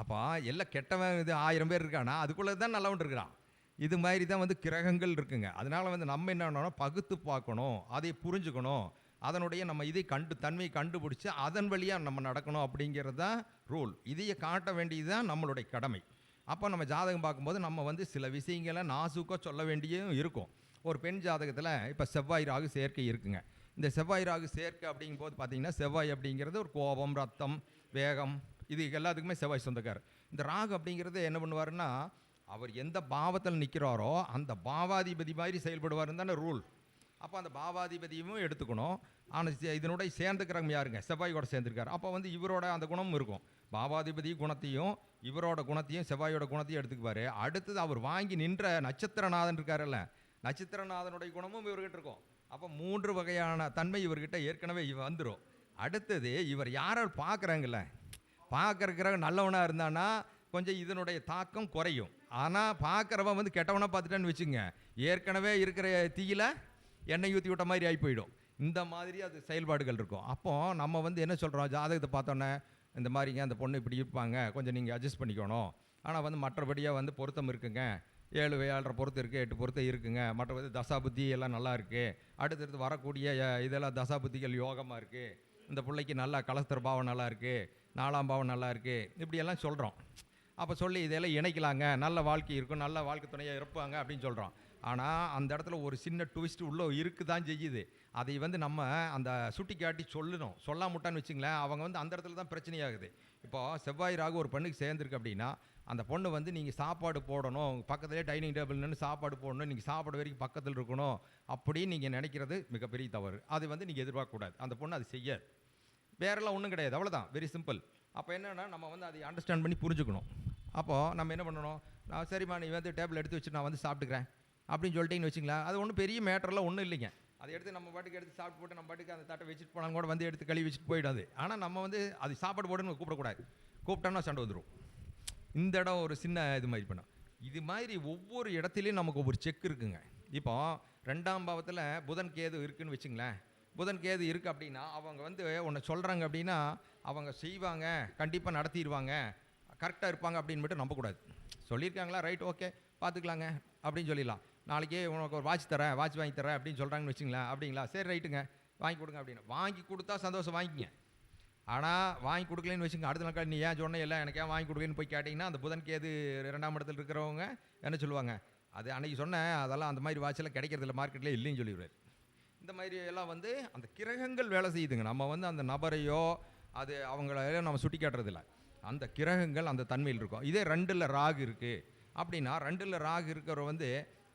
அப்போ எல்லாம் கெட்டவன் இது 1000 பேர் இருக்கானா அதுக்குள்ளே தான் நல்லவன் இருக்கிறான். இது மாதிரி தான் வந்து கிரகங்கள் இருக்குங்க. அதனால வந்து நம்ம என்ன பண்ணணும், பகுத்து பார்க்கணும், அதை புரிஞ்சுக்கணும், அதனுடைய நம்ம இதை தன்மையை கண்டுபிடிச்சி அதன் வழியாக நம்ம நடக்கணும் அப்படிங்கிறது தான் ரூல். இதையை காட்ட வேண்டியது தான் நம்மளுடைய கடமை. அப்போ நம்ம ஜாதகம் பார்க்கும்போது நம்ம வந்து சில விஷயங்களை நாசுக்காக சொல்ல வேண்டியும் இருக்கும். ஒரு பெண் ஜாதகத்தில் இப்போ செவ்வாய் ராகு சேர்க்கை இருக்குங்க. இந்த செவ்வாய் ராகு சேர்க்கை அப்படிங்கும்போது பார்த்தீங்கன்னா, செவ்வாய் அப்படிங்கிறது ஒரு கோபம், ரத்தம், வேகம், இது எல்லாத்துக்குமே செவ்வாய் சொந்தக்காரர். இந்த ராகு அப்படிங்கிறது என்ன பண்ணுவாருன்னா, அவர் எந்த பாவத்தில் நிற்கிறாரோ அந்த பாவாதிபதி மாதிரி செயல்படுவாருன்னு தானே ரூல். அப்போ அந்த பாவாதிபதியும் எடுத்துக்கணும். ஆனால் இதனுடைய சேர்ந்துக்கிறவங்க யாருங்க, செவ்வாய் கூட சேர்ந்துருக்காரு. அப்போ வந்து இவரோட அந்த குணமும் இருக்கும். பாவாதிபதி குணத்தையும் இவரோட குணத்தையும் செவ்வாயோட குணத்தையும் எடுத்துக்குவார். அடுத்தது அவர் வாங்கி நின்ற நட்சத்திரநாதன் இருக்காருல்ல, நட்சத்திரநாதனுடைய குணமும் இவர்கிட்ட இருக்கும். அப்போ 3 வகையான தன்மை இவர்கிட்ட ஏற்கனவே வந்துடும். அடுத்தது இவர் யாரை பார்க்குறாங்கல்ல, பார்க்குறக்கிற நல்லவனாக இருந்தானா கொஞ்சம் இதனுடைய தாக்கம் குறையும். ஆனால் பார்க்குறவன் வந்து கெட்டவனாக பார்த்துட்டான்னு வச்சுங்க, ஏற்கனவே இருக்கிற தீயில எண்ணெய் ஊற்றி விட்ட மாதிரி ஆகி போயிடும். இந்த மாதிரி அது செயல்பாடுகள் இருக்கும். அப்போது நம்ம வந்து என்ன சொல்கிறோம், ஜாதகத்தை பார்த்தோன்னே இந்த மாதிரிங்க அந்த பொண்ணு இப்படி இருப்பாங்க, கொஞ்சம் நீங்கள் அட்ஜஸ்ட் பண்ணிக்கணும். ஆனால் வந்து மற்றபடியாக வந்து பொருத்தம் இருக்குங்க, 7, 7.5 பொருத்தம் இருக்குது, 8 பொருத்தம் இருக்குங்க. மற்றபடி தசாபுத்தி எல்லாம் நல்லா இருக்குது. அடுத்தடுத்து வரக்கூடிய இதெல்லாம் தசாபுத்திகள் யோகமாக இருக்குது. இந்த பிள்ளைக்கு நல்லா கலஸ்தர பாவம் நல்லா இருக்குது, 4ஆம் பாவம் நல்லா இருக்குது, இப்படியெல்லாம் சொல்கிறோம். அப்போ சொல்லி இதெல்லாம் இணைக்கலாங்க, நல்ல வாழ்க்கை இருக்கும், நல்ல வாழ்க்கை துணையாக இருப்பாங்க அப்படின்னு சொல்கிறோம். ஆனால் அந்த இடத்துல ஒரு சின்ன ட்விஸ்ட் உள்ளே இருக்குது தான் செய்யுது. அதை வந்து நம்ம அந்த சுட்டி காட்டி சொல்லணும். சொல்லாமட்டான்னு வச்சுங்களேன், அவங்க வந்து அந்த இடத்துல தான் பிரச்சனையாகுது. இப்போ செவ்வாய் ராகு ஒரு பெண்ணுக்கு சேர்ந்துருக்கு அப்படின்னா, அந்த பொண்ணு வந்து நீங்கள் சாப்பாடு போடணும், பக்கத்துலேயே டைனிங் டேபிள் நின்று சாப்பாடு போடணும், நீங்கள் சாப்பாடு வரைக்கும் பக்கத்தில் இருக்கணும் அப்படின்னு நீங்கள் நினைக்கிறது மிகப்பெரிய தவறு. அது வந்து நீங்கள் எதிர்பார்க்கக்கூடாது. அந்த பொண்ணு அது செய்யாது. வேறெல்லாம் ஒன்றும் கிடையாது, அவ்வளோதான், வெரி சிம்பிள். அப்போ என்னென்னா நம்ம வந்து அதை அண்டர்ஸ்டாண்ட் பண்ணி புரிஞ்சுக்கணும். அப்போது நம்ம என்ன பண்ணணும், நான் சரிம்மா நீ வந்து டேபிள் எடுத்து வச்சு நான் வந்து சாப்பிட்டுக்கிறேன் அப்படின்னு சொல்லிட்டீங்கன்னு வச்சுங்களேன், அது ஒன்றும் பெரிய மேட்டரெலாம் ஒன்றும் இல்லைங்க. அதை எடுத்து நம்ம பாட்டுக்கு எடுத்து சாப்பிட்டு போட்டு நம்ம பாட்டுக்கு அந்த தட்டை வச்சுட்டு போனாலும் கூட வந்து எடுத்து கழுவி வச்சுட்டு போயிடாது. ஆனால் நம்ம வந்து அது சாப்பாடு போடுன்னு கூப்பிடக்கூடாது. கூப்பிட்டோம்னா சண்டை வந்துடும். இந்த இடம் ஒரு சின்ன இது மாதிரி பண்ணோம். இது மாதிரி ஒவ்வொரு இடத்துலையும் நமக்கு ஒவ்வொரு செக் இருக்குங்க. இப்போ 2ஆம் பாவத்தில் புதன் கேது இருக்குதுன்னு வச்சுங்களேன். புதன் கேது இருக்குது அப்படின்னா அவங்க வந்து ஒன்று சொல்கிறாங்க அப்படின்னா அவங்க செய்வாங்க, கண்டிப்பாக நடத்திடுவாங்க, கரெக்டாக இருப்பாங்க அப்படின்னு மட்டும் நம்பக்கூடாது. சொல்லியிருக்காங்களா, ரைட், ஓகே பார்த்துக்கலாங்க அப்படின்னு சொல்லிடலாம். நாளைக்கே உனக்கு ஒரு வாட்ச் தரேன், வாட்ச் வாங்கி தரேன் அப்படின்னு சொல்கிறாங்கன்னு வச்சுங்களேன். அப்படிங்களா, சரி ரைட்டுங்க வாங்கி கொடுங்க அப்படின்னு வாங்கி கொடுத்தா சந்தோஷம், வாங்கிக்கிங்க. ஆனால் வாங்கி கொடுக்கலன்னு வச்சுங்க, அடுத்த நாள் நீ ஏன் சொன்ன இல்லை எனக்கு ஏன் வாங்கி கொடுக்கலன்னு போய் கேட்டிங்கன்னா அந்த புதன் கேது 2ஆம் இடத்துல இருக்கிறவங்க என்ன சொல்லுவாங்க, அது அன்றைக்கி சொன்னேன் அதெல்லாம் அந்த மாதிரி வாட்செல்லாம் கிடைக்கிறதில்ல, மார்க்கெட்டில் இல்லைன்னு சொல்லிடுவார். இந்த மாதிரி எல்லாம் வந்து அந்த கிரகங்கள் வேலை செய்யுதுங்க. நம்ம வந்து அந்த நபரையோ அது அவங்கள நம்ம சுட்டி காட்டுறதில்ல, அந்த கிரகங்கள் அந்த தன்மையில் இருக்கும். இதே 2ல் ராகு இருக்குது அப்படின்னா 2ல் ராகு இருக்கிறவர் வந்து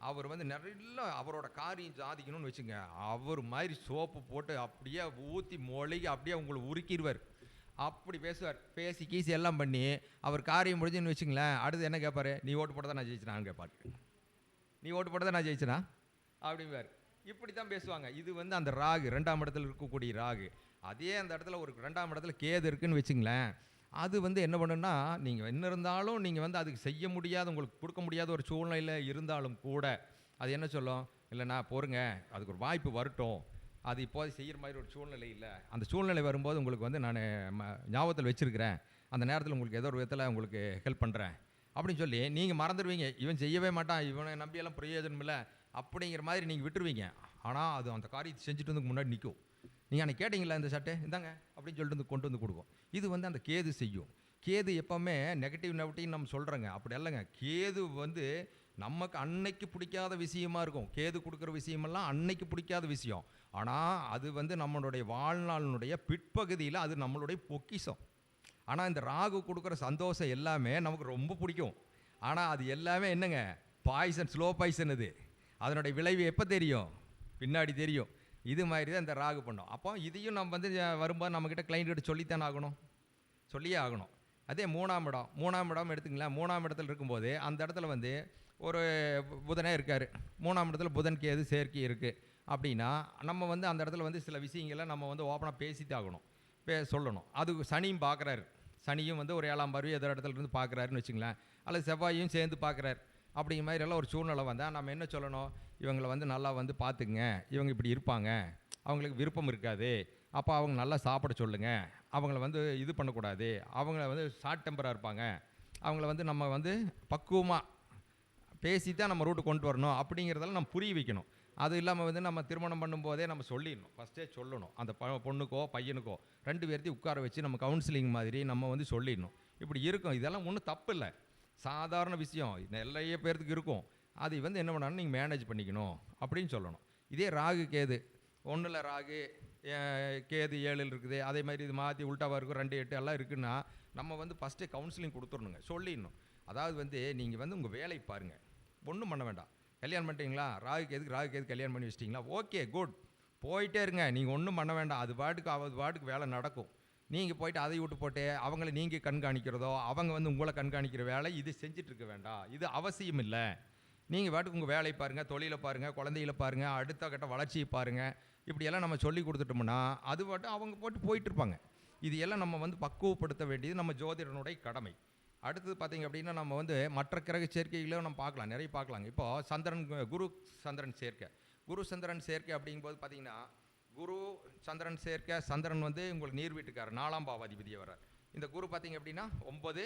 அவர் வந்து நிறைய அவரோட காரியம் சாதிக்கணும்னு வச்சுங்க, அவர் மாதிரி சோப்பு போட்டு அப்படியே ஊற்றி மொழிகி அப்படியே உங்களை உருக்கிடுவார். அப்படி பேசுவார். பேசி கீசி எல்லாம் பண்ணி அவர் காரியம் முடிஞ்சுன்னு வச்சுங்களேன், அடுத்து என்ன கேட்பார், நீ ஓட்டு போட தான் நான் ஜெயிச்சினான்னு கேட்பார். நீ ஓட்டு போட தான் நான் ஜெயிச்சனா அப்படிம்பார். இப்படி தான் பேசுவாங்க. இது வந்து அந்த ராகு 2ஆம் இடத்துல இருக்கக்கூடிய ராகு. அதே அந்த இடத்துல ஒரு 2ஆம் இடத்துல கேது இருக்குன்னு வச்சுங்களேன், அது வந்து என்ன பண்ணுன்னா நீங்கள் என்ன இருந்தாலும் நீங்கள் வந்து அதுக்கு செய்ய முடியாத, உங்களுக்கு கொடுக்க முடியாத ஒரு சூழ்நிலையில் இருந்தாலும் கூட அது என்ன சொல்லும், இல்லைண்ணா பொறுங்க அதுக்கு ஒரு வாய்ப்பு வரட்டும், அது இப்போது செய்கிற மாதிரி ஒரு சூழ்நிலை இல்லை, அந்த சூழ்நிலை வரும்போது உங்களுக்கு வந்து நான் ஞாபகத்தில் வச்சுருக்கிறேன், அந்த நேரத்தில் உங்களுக்கு ஏதோ ஒரு விதத்தில் உங்களுக்கு ஹெல்ப் பண்ணுறேன் அப்படின்னு சொல்லி நீங்கள் மறந்துடுவீங்க. இவன் செய்யவே மாட்டான், இவனை நம்பியெல்லாம் பிரயோஜனம் இல்லை அப்படிங்கிற மாதிரி நீங்கள் விட்டுருவீங்க. ஆனால் அது அந்த காரியத்தை செஞ்சுட்டு வந்து முன்னாடி நிற்கும். நீங்கள் அன்றைக்கி கேட்டிங்களா இந்த சட்டை இந்தாங்க அப்படின்னு சொல்லிட்டு வந்து கொண்டு வந்து கொடுக்கும். இது வந்து அந்த கேது செய்யும். கேது எப்போவுமே நெகட்டிவ் நம்ம சொல்கிறேங்க, அப்படி இல்லைங்க. கேது வந்து நமக்கு அன்னைக்கு பிடிக்காத விஷயமா இருக்கும். கேது கொடுக்குற விஷயமெல்லாம் அன்னைக்கு பிடிக்காத விஷயம். ஆனால் அது வந்து நம்மளுடைய வாழ்நாளினுடைய பிற்பகுதியில் அது நம்மளுடைய பொக்கிஷம். ஆனால் இந்த ராகு கொடுக்குற சந்தோஷம் எல்லாமே நமக்கு ரொம்ப பிடிக்கும். ஆனால் அது எல்லாமே என்னங்க, பாய்சன், ஸ்லோ பாய்சன். இது அதனுடைய விளைவு எப்போ தெரியும், பின்னாடி தெரியும். இது மாதிரி தான் இந்த ராகு பண்ணோம். அப்போ இதையும் நம்ம வந்து வரும்போது நம்மக்கிட்ட கிளைண்ட்கிட்ட சொல்லித்தானே ஆகணும். சொல்லியே ஆகணும். அதே மூணாம் இடம் எடுத்துங்களேன். மூணாம் இடத்துல இருக்கும்போது அந்த இடத்துல வந்து ஒரு புதனே இருக்கார். மூணாம் இடத்துல புதன் கேது சேர்க்கை இருக்குது அப்படின்னா நம்ம வந்து அந்த இடத்துல வந்து சில விஷயங்களை நம்ம வந்து ஓப்பனாக பேசித்தாகணும், சொல்லணும். அது சனியும் பார்க்குறாரு. சனியும் வந்து ஒரு 7ஆம் பார்வை எதிர் இடத்துல இருந்து பார்க்குறாருன்னு வச்சுங்களேன். அல்லது செவ்வாயும் சேர்ந்து பார்க்குறாரு. அப்படிங்கிற மாதிரி எல்லாம் ஒரு சூழ்நிலை வந்தால் நம்ம என்ன சொல்லணும்? இவங்களை வந்து நல்லா வந்து பார்த்துங்க, இவங்க இப்படி இருப்பாங்க, அவங்களுக்கு விருப்பம் இருக்காது, அப்போ அவங்க நல்லா சாப்பிட சொல்லுங்கள், அவங்கள வந்து இது பண்ணக்கூடாது, அவங்கள வந்து ஷார்ட் டெம்பராக இருப்பாங்க, அவங்கள வந்து நம்ம வந்து பக்குவமாக பேசி தான் நம்ம ரூட்டு கொண்டு வரணும் அப்படிங்கிறதெல்லாம் நம்ம புரிய வைக்கணும். அது இல்லாமல் வந்து நம்ம திருமணம் பண்ணும்போதே நம்ம சொல்லிடணும், ஃபஸ்ட்டே சொல்லணும். அந்த பொண்ணுக்கோ பையனுக்கோ 2 பேர்த்தையும் உட்கார வச்சு நம்ம கவுன்சிலிங் மாதிரி நம்ம வந்து சொல்லிடணும். இப்படி இருக்கும். இதெல்லாம் ஒன்றும் தப்பு இல்லை, சாதாரண விஷயம், நிறைய பேர்த்துக்கு இருக்கும். அது வந்து என்ன பண்ணாலும் நீங்கள் மேனேஜ் பண்ணிக்கணும் அப்படின்னு சொல்லணும். இதே ராகு கேது, ஒன்றில் ராகு கேது 7 இருக்குது, அதே மாதிரி இது மாற்றி உல்ட்டாவாக இருக்கும் 2 8 எல்லாம் இருக்குன்னா நம்ம வந்து ஃபஸ்ட்டே கவுன்சிலிங் கொடுத்துடணுங்க, சொல்லிடணும். அதாவது வந்து நீங்கள் வந்து உங்கள் வேலை பாருங்கள், ஒன்றும் பண்ண வேண்டாம். கல்யாணம் பண்ணிட்டீங்களா, ராகு கேது கல்யாணம் பண்ணி வச்சிட்டிங்களா, ஓகே குட், போயிட்டே இருங்க, நீங்கள் ஒன்றும் பண்ண வேண்டாம். அது பாட்டுக்கு வேலை நடக்கும். நீங்கள் போயிட்டு அதை விட்டு போட்டு அவங்கள நீங்கள் கண்காணிக்கிறதோ அவங்க வந்து உங்களை கண்காணிக்கிற வேலை இது செஞ்சிட்ருக்க வேண்டாம், இது அவசியம் இல்லை. நீங்கள் பாட்டுக்கு உங்கள் வேலையை பாருங்கள், தொழிலை பாருங்கள், குழந்தைகளை பாருங்கள், அடுத்த கட்ட வளர்ச்சியை பாருங்கள். இப்படியெல்லாம் நம்ம சொல்லி கொடுத்துட்டோம்னா அது பாட்டு அவங்க போயிட்டுருப்பாங்க. இது எல்லாம் நம்ம வந்து பக்குவப்படுத்த வேண்டியது நம்ம ஜோதிடனுடைய கடமை. அடுத்தது பார்த்திங்க அப்படின்னா நம்ம வந்து மற்ற கிரக சேர்க்கைகளும் நம்ம பார்க்கலாம், நிறைய பார்க்கலாங்க. இப்போது சந்திரன் குரு சந்திரன் சேர்க்கை அப்படிங்கும்போது பார்த்திங்கன்னா குரு சந்திரன் சேர்க்கை, சந்திரன் வந்து உங்களுக்கு நீர் வீட்டுக்காரர் 4ஆம் பாவாதிபதியை வர்றார். இந்த குரு பார்த்திங்க அப்படின்னா 9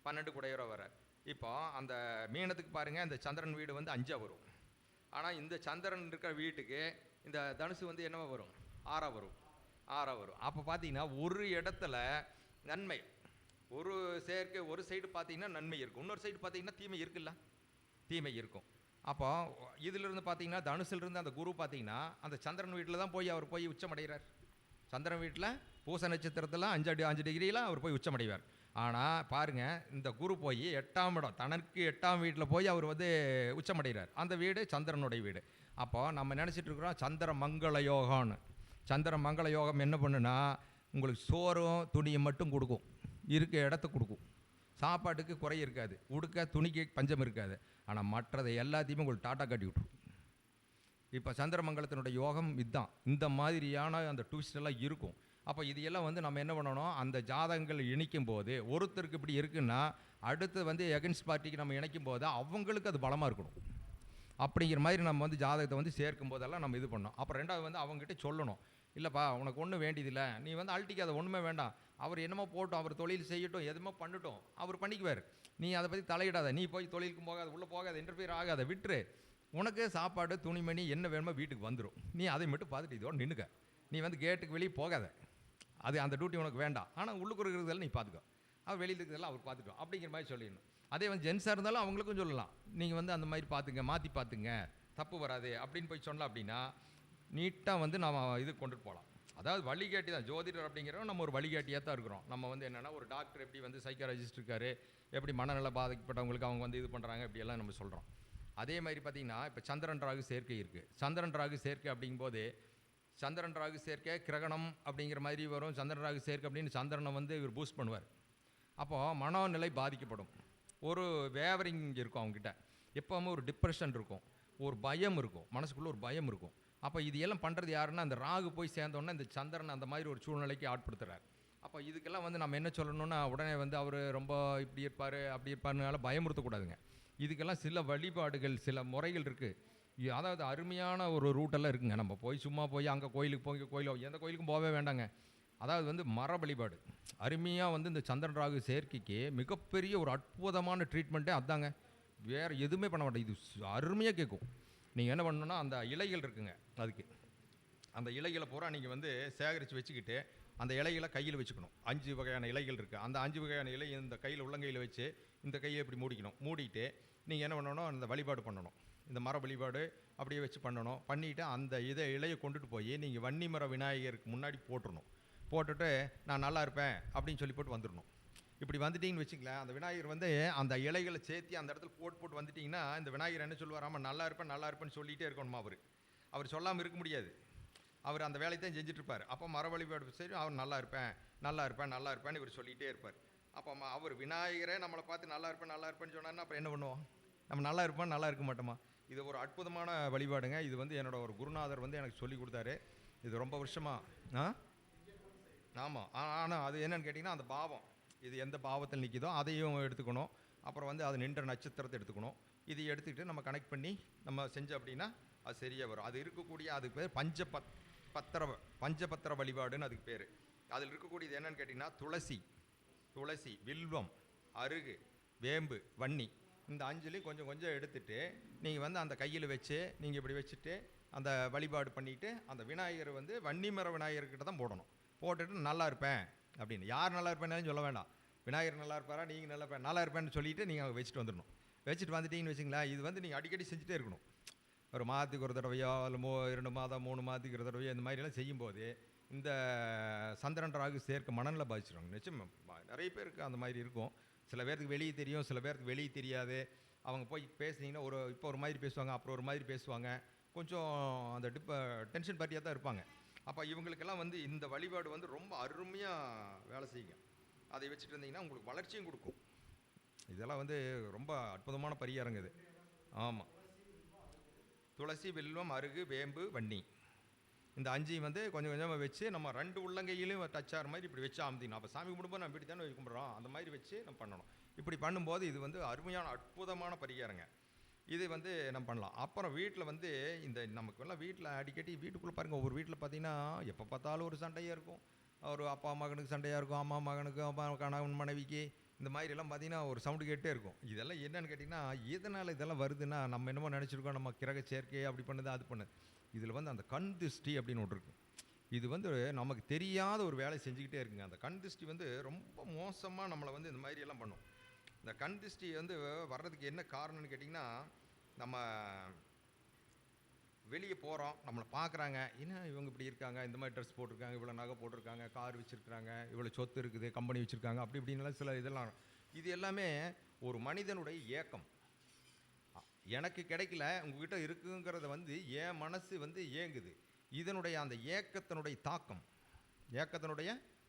12 கூடையவராக வர்றார். இப்போ அந்த மீனத்துக்கு பாருங்கள், இந்த சந்திரன் வீடு வந்து 5 வரும். ஆனால் இந்த சந்திரன் இருக்கிற வீட்டுக்கு இந்த தனுசு வந்து என்னவா வரும்? 6 வரும். அப்போ பார்த்தீங்கன்னா ஒரு இடத்துல நன்மை, ஒரு சேர்க்கை ஒரு சைடு பார்த்தீங்கன்னா நன்மை இருக்கும், இன்னொரு சைடு பார்த்தீங்கன்னா தீமை இருக்குல்ல, தீமை இருக்கும். அப்போ இதிலிருந்து பார்த்தீங்கன்னா தனுசிலிருந்து அந்த குரு பார்த்தீங்கன்னா அந்த சந்திரன் வீட்டில் தான் அவர் போய் உச்சமடைகிறார். சந்திரன் வீட்டில் பூச நட்சத்திரத்தில் 5 டிகிரியில் அவர் போய் உச்சமடைவார். ஆனால் பாருங்கள், இந்த குரு போய் 8ஆம் இடம், தனக்கு 8ஆம் வீட்டில் போய் அவர் வந்து உச்சமடைகிறார். அந்த வீடு சந்திரனுடைய வீடு. அப்போது நம்ம நினச்சிட்டு இருக்கிறோம் சந்திர மங்கள யோகம்னு. சந்திர மங்கள யோகம் என்ன பண்ணுன்னா உங்களுக்கு சோறும் துணியை மட்டும் கொடுக்கும், இருக்க இடத்த கொடுக்கும், சாப்பாட்டுக்கு குறை இருக்காது, உடுக்க துணிக்கு பஞ்சம் இருக்காது. ஆனால் மற்றதை எல்லாத்தையுமே உங்களுக்கு டாட்டா காட்டி விட்ரும். இப்போ சந்திரமங்கலத்தினுடைய யோகம் இதுதான். இந்த மாதிரியான அந்த ட்விஸ்ட் எல்லாம் இருக்கும். அப்போ இதையெல்லாம் வந்து நம்ம என்ன பண்ணணும், அந்த ஜாதகங்கள் இணைக்கும் போது ஒருத்தருக்கு இப்படி இருக்குன்னா அடுத்து வந்து எகென்ஸ்ட் பார்ட்டிக்கு நம்ம இணைக்கும் போது அவங்களுக்கு அது பலமாக இருக்கணும். அப்படிங்கிற மாதிரி நம்ம வந்து ஜாதகத்தை வந்து சேர்க்கும் போதெல்லாம் நம்ம இது பண்ணோம். அப்புறம் ரெண்டாவது வந்து அவங்ககிட்ட சொல்லணும், இல்லைப்பா உனக்கு ஒன்றும் வேண்டியதில்லை, நீ வந்து அழட்டிக்காத, ஒன்றுமே வேண்டாம், அவர் என்னமோ போட்டோம், அவர் தொழில் செய்யட்டும், எதுமோ பண்ணட்டும், அவர் பண்ணிக்குவார், நீ அதை பற்றி தலையிடாத, நீ போய் தொழிலுக்கும் போகாத, உள்ளே போகாத, இன்டர்ஃபியர் ஆகாத, விட்டுரு, உனக்கு சாப்பாடு துணிமணி என்ன வேணுமோ வீட்டுக்கு வந்துடும், நீ அதை மட்டும் பார்த்துட்டு இதோட நின்றுக்க, நீ வந்து கேட்டுக்கு வெளியே போகாத, அது அந்த டியூட்டி உனக்கு வேண்டாம், ஆனால் உள்ளுக்கு இருக்கிறதெல்லாம் நீ பார்த்துக்கோ, அவர் வெளியில் இருக்கிறதெல்லாம் அவர் பார்த்துட்டோம் அப்படிங்கிற மாதிரி சொல்லிடணும். அதே வந்து ஜென்ஸாக இருந்தாலும் அவங்களுக்கும் சொல்லலாம், நீங்கள் வந்து அந்த மாதிரி பார்த்துங்க, மாற்றி பார்த்துங்க, தப்பு வராது அப்படின்னு போய் சொன்னலாம். அப்படின்னா நீட்டாக வந்து நம்ம இது கொண்டுட்டு போகலாம். அதாவது வழிகாட்டி தான் ஜோதிடர் அப்படிங்கிறோம், நம்ம ஒரு வழிகாட்டியாக தான் இருக்கிறோம். நம்ம வந்து என்னென்னா ஒரு டாக்டர் எப்படி வந்து சைக்காலஜிஸ்ட் இருக்கார், எப்படி மனநல பாதிக்கப்பட்டவங்களுக்கு அவங்க வந்து இது பண்ணுறாங்க, இப்படியெல்லாம் நம்ம சொல்கிறோம். அதே மாதிரி பார்த்திங்கன்னா இப்போ சந்திரன் ராகு சேர்க்கை இருக்குது. சந்திரன் ராகு சேர்க்கை அப்படிங்கும்போது சந்திரன் ராகு சேர்க்கை கிரகணம் அப்படிங்கிற மாதிரி வரும். சந்திரன் ராகு சேர்க்கை அப்படின்னு சந்திரனை வந்து இவர் பூஸ்ட் பண்ணுவார். அப்போது மனநிலை பாதிக்கப்படும், ஒரு வேவரிங் இருக்கும் அவங்ககிட்ட, எப்போவுமே ஒரு டிப்ரெஷன் இருக்கும், ஒரு பயம் இருக்கும், மனசுக்குள்ளே ஒரு பயம் இருக்கும். அப்போ இது எல்லாம் பண்ணுறது யாருன்னா அந்த ராகு போய் சேர்ந்தோன்னா இந்த சந்திரன் அந்த மாதிரி ஒரு சூழ்நிலைக்கு ஆட்படுத்துகிறார். அப்போ இதுக்கெல்லாம் வந்து நம்ம என்ன சொல்லணும்னா உடனே வந்து அவர் ரொம்ப இப்படி இருப்பார் அப்படி இருப்பாருனால பயமுறுத்தக்கூடாதுங்க. இதுக்கெல்லாம் சில வழிபாடுகள் சில முறைகள் இருக்குது. அதாவது அருமையான ஒரு ரூட்டெல்லாம் இருக்குங்க. நம்ம போய் சும்மா போய் அங்கே கோயிலுக்கு போய் கோயிலோ எந்த கோயிலுக்கும் போகவே வேண்டாங்க. அதாவது வந்து மர வழிபாடு அருமையாக வந்து இந்த சந்திரன் ராகு சேர்க்கைக்கு மிகப்பெரிய ஒரு அற்புதமான ட்ரீட்மெண்ட்டே அதாங்க. வேறு எதுவுமே பண்ண மாட்டேன், இது அருமையாக கேட்கும். நீங்கள் என்ன பண்ணணுன்னா அந்த இலைகள் இருக்குங்க, அதுக்கு அந்த இலைகளை பூரா நீங்கள் வந்து சேகரித்து வச்சுக்கிட்டு அந்த இலைகளை கையில் வச்சுக்கணும். 5 வகையான இலைகள் இருக்குது. அந்த 5 வகையான இலை இந்த கையில் உள்ளங்கையில் வச்சு இந்த கையை இப்படி மூடிக்கணும். மூடிட்டு நீங்கள் என்ன பண்ணணும், அந்த வழிபாடு பண்ணணும், இந்த மர வழிபாடு அப்படியே வச்சு பண்ணணும். பண்ணிவிட்டு அந்த இலையை கொண்டுட்டு போய் நீங்கள் வன்னி மர விநாயகருக்கு முன்னாடி போட்டுடணும். போட்டுட்டு நான் நல்லா இருப்பேன் அப்படின்னு சொல்லி போட்டு வந்துடணும். இப்படி வந்துட்டிங்கன்னு வச்சுங்களேன், அந்த விநாயகர் வந்து அந்த இலைகளை சேர்த்து அந்த இடத்துல போட்டு வந்துட்டிங்கன்னா இந்த விநாயகர் என்ன சொல்லுவார், ஆமாம் நல்லா இருப்பேன்னு சொல்லிகிட்டே இருக்கணுமா, அவர் சொல்லாமல் இருக்க முடியாது. அவர் அந்த வேலையை தான் செஞ்சுட்டு இருப்பார். அப்போ மர வழிபாடு சரி அவர் நல்லா இருப்பேன் நல்லா இருப்பேன் நல்லா இருப்பேன்னு இவர் சொல்லிகிட்டே இருப்பார். அப்போ அவர் விநாயகரே நம்மளை பார்த்து நல்லா இருப்பேன் நல்லா இருப்பேன்னு சொன்னார்னா அப்புறம் என்ன பண்ணுவோம்? நம்ம நல்லா இருப்போம் நல்லா இருக்க மாட்டோமா? இது ஒரு அற்புதமான வழிபாடுங்க. இது வந்து என்னோட ஒரு குருநாதர் வந்து எனக்கு சொல்லி கொடுத்தாரு. இது ரொம்ப வருஷமாக ஆமாம். ஆனால் அது என்னன்னு கேட்டிங்கன்னா அந்த பாவம் இது எந்த பாவத்தில் நிற்கிதோ அதையும் எடுத்துக்கணும். அப்புறம் வந்து அது நின்ற நட்சத்திரத்தை எடுத்துக்கணும். இதை எடுத்துக்கிட்டு நம்ம கனெக்ட் பண்ணி நம்ம செஞ்சோம் அப்படின்னா அது சரியாக வரும். அது இருக்கக்கூடிய அதுக்கு பேர் பஞ்சபத்திர வழிபாடுன்னு அதுக்கு பேர். அதில் இருக்கக்கூடியது என்னன்னு கேட்டிங்கன்னா துளசி வில்வம் அருகு வேம்பு வன்னி இந்த 5லையும் கொஞ்சம் கொஞ்சம் எடுத்துகிட்டு நீங்கள் வந்து அந்த கையில் வச்சு நீங்கள் இப்படி வச்சுட்டு அந்த வழிபாடு பண்ணிவிட்டு அந்த விநாயகர் வந்து வன்னிமர விநாயகர்கிட்ட தான் போடணும். போட்டுட்டு நல்லா இருப்பேன் அப்படின்னு யார் நல்லா இருப்பேன்னு சொல்ல வேண்டாம். விநாயகர் நல்லா இருப்பாரா நீங்கள் நல்லா இருப்பேன்னு சொல்லிவிட்டு நீங்கள் வச்சுட்டு வந்துடணும். வச்சுட்டு வந்துட்டீங்கன்னு வச்சுங்களேன், இது வந்து நீங்கள் அடிக்கடி செஞ்சுட்டே இருக்கணும். ஒரு மாதத்துக்கு ஒரு தடவையோ இல்லை 2 மாதம் 3 மாதத்துக்கு ஒரு தடவையோ இந்த மாதிரிலாம் செய்யும்போது இந்த சந்திரன் ராகு சேர்க்க மனநிலை பாதிச்சிடுவாங்க. நிச்சயம் நிறைய பேருக்கு அந்த மாதிரி இருக்கும். சில பேருக்கு வெளியே தெரியும், சில பேருக்கு வெளியே தெரியாது. அவங்க போய் பேசுனீங்கன்னா இப்போ ஒரு மாதிரி பேசுவாங்க, அப்புறம் ஒரு மாதிரி பேசுவாங்க. கொஞ்சம் அந்த டென்ஷன் பார்ட்டியாக தான் இருப்பாங்க. அப்போ இவங்களுக்கெல்லாம் வந்து இந்த வழிபாடு வந்து ரொம்ப அருமையாக வேலை செய்யுங்க. அதை வச்சுட்டு இருந்தீங்கன்னா உங்களுக்கு வளர்ச்சியும் கொடுக்கும். இதெல்லாம் வந்து ரொம்ப அற்புதமான பரிகாரங்க இது. ஆமாம். துளசி வில்வம் அருகு வேம்பு வன்னி இந்த 5 வந்து கொஞ்சம் கொஞ்சமாக வச்சு நம்ம 2 உள்ளங்கையிலையும் டச் ஆகிற மாதிரி இப்படி வச்சு அமுத்திக்கணும். அப்போ சாமி கும்பிடும்போது நம்ம இப்படி தானே கும்பிட்றோம், அந்த மாதிரி வச்சு நம்ம பண்ணணும். இப்படி பண்ணும்போது இது வந்து அருமையான அற்புதமான பரிகாரங்க. இது வந்து நம்ம பண்ணலாம். அப்புறம் வீட்டில் வந்து இந்த நமக்குலாம் வீட்டில் அடிக்கடி வீட்டுக்குள்ளே பாருங்கள், ஒவ்வொரு வீட்டில் பார்த்தீங்கன்னா எப்போ பார்த்தாலும் ஒரு சண்டையாக இருக்கும். ஒரு அப்பா மகனுக்கு சண்டையாக இருக்கும், அம்மா மகனுக்கு, அப்பா கணவன் மனைவிக்கு, இந்த மாதிரிலாம் பார்த்தீங்கன்னா ஒரு சவுண்டு கேட்டே இருக்கும். இதெல்லாம் என்னென்னு கேட்டிங்கன்னா எதனால் இதெல்லாம் வருதுன்னா நம்ம என்னமோ நினச்சிருக்கோம் நம்ம கிரக சேர்க்கை அப்படி பண்ணுது அது பண்ணுது. இதில் வந்து அந்த கண் திருஷ்டி அப்படின்னு ஒன்று இருக்குது. இது வந்து நமக்கு தெரியாத ஒரு வேலை செஞ்சுக்கிட்டே இருக்குங்க. அந்த கண் திருஷ்டி வந்து ரொம்ப மோசமாக நம்மளை வந்து இந்த மாதிரி எல்லாம் பண்ணும். இந்த கண் திருஷ்டி வந்து வர்றதுக்கு என்ன காரணம்னு கேட்டிங்கன்னா நம்ம வெளியே போகிறோம், நம்மளை பார்க்குறாங்க, என்ன இவங்க இப்படி இருக்காங்க, இந்த மாதிரி ட்ரெஸ் போட்டிருக்காங்க, இவ்வளோ நகை போட்டிருக்காங்க, கார் வச்சுருக்காங்க, இவ்வளோ சொத்து இருக்குது, கம்பெனி வச்சுருக்காங்க, அப்படி இப்படின்லாம் சில இதெல்லாம். இது எல்லாமே ஒரு மனிதனுடைய ஏக்கம். எனக்கு கிடைக்கல உங்ககிட்ட இருக்குங்கிறத வந்து என் மனசு வந்து ஏங்குது. இதனுடைய அந்த ஏக்கத்தினுடைய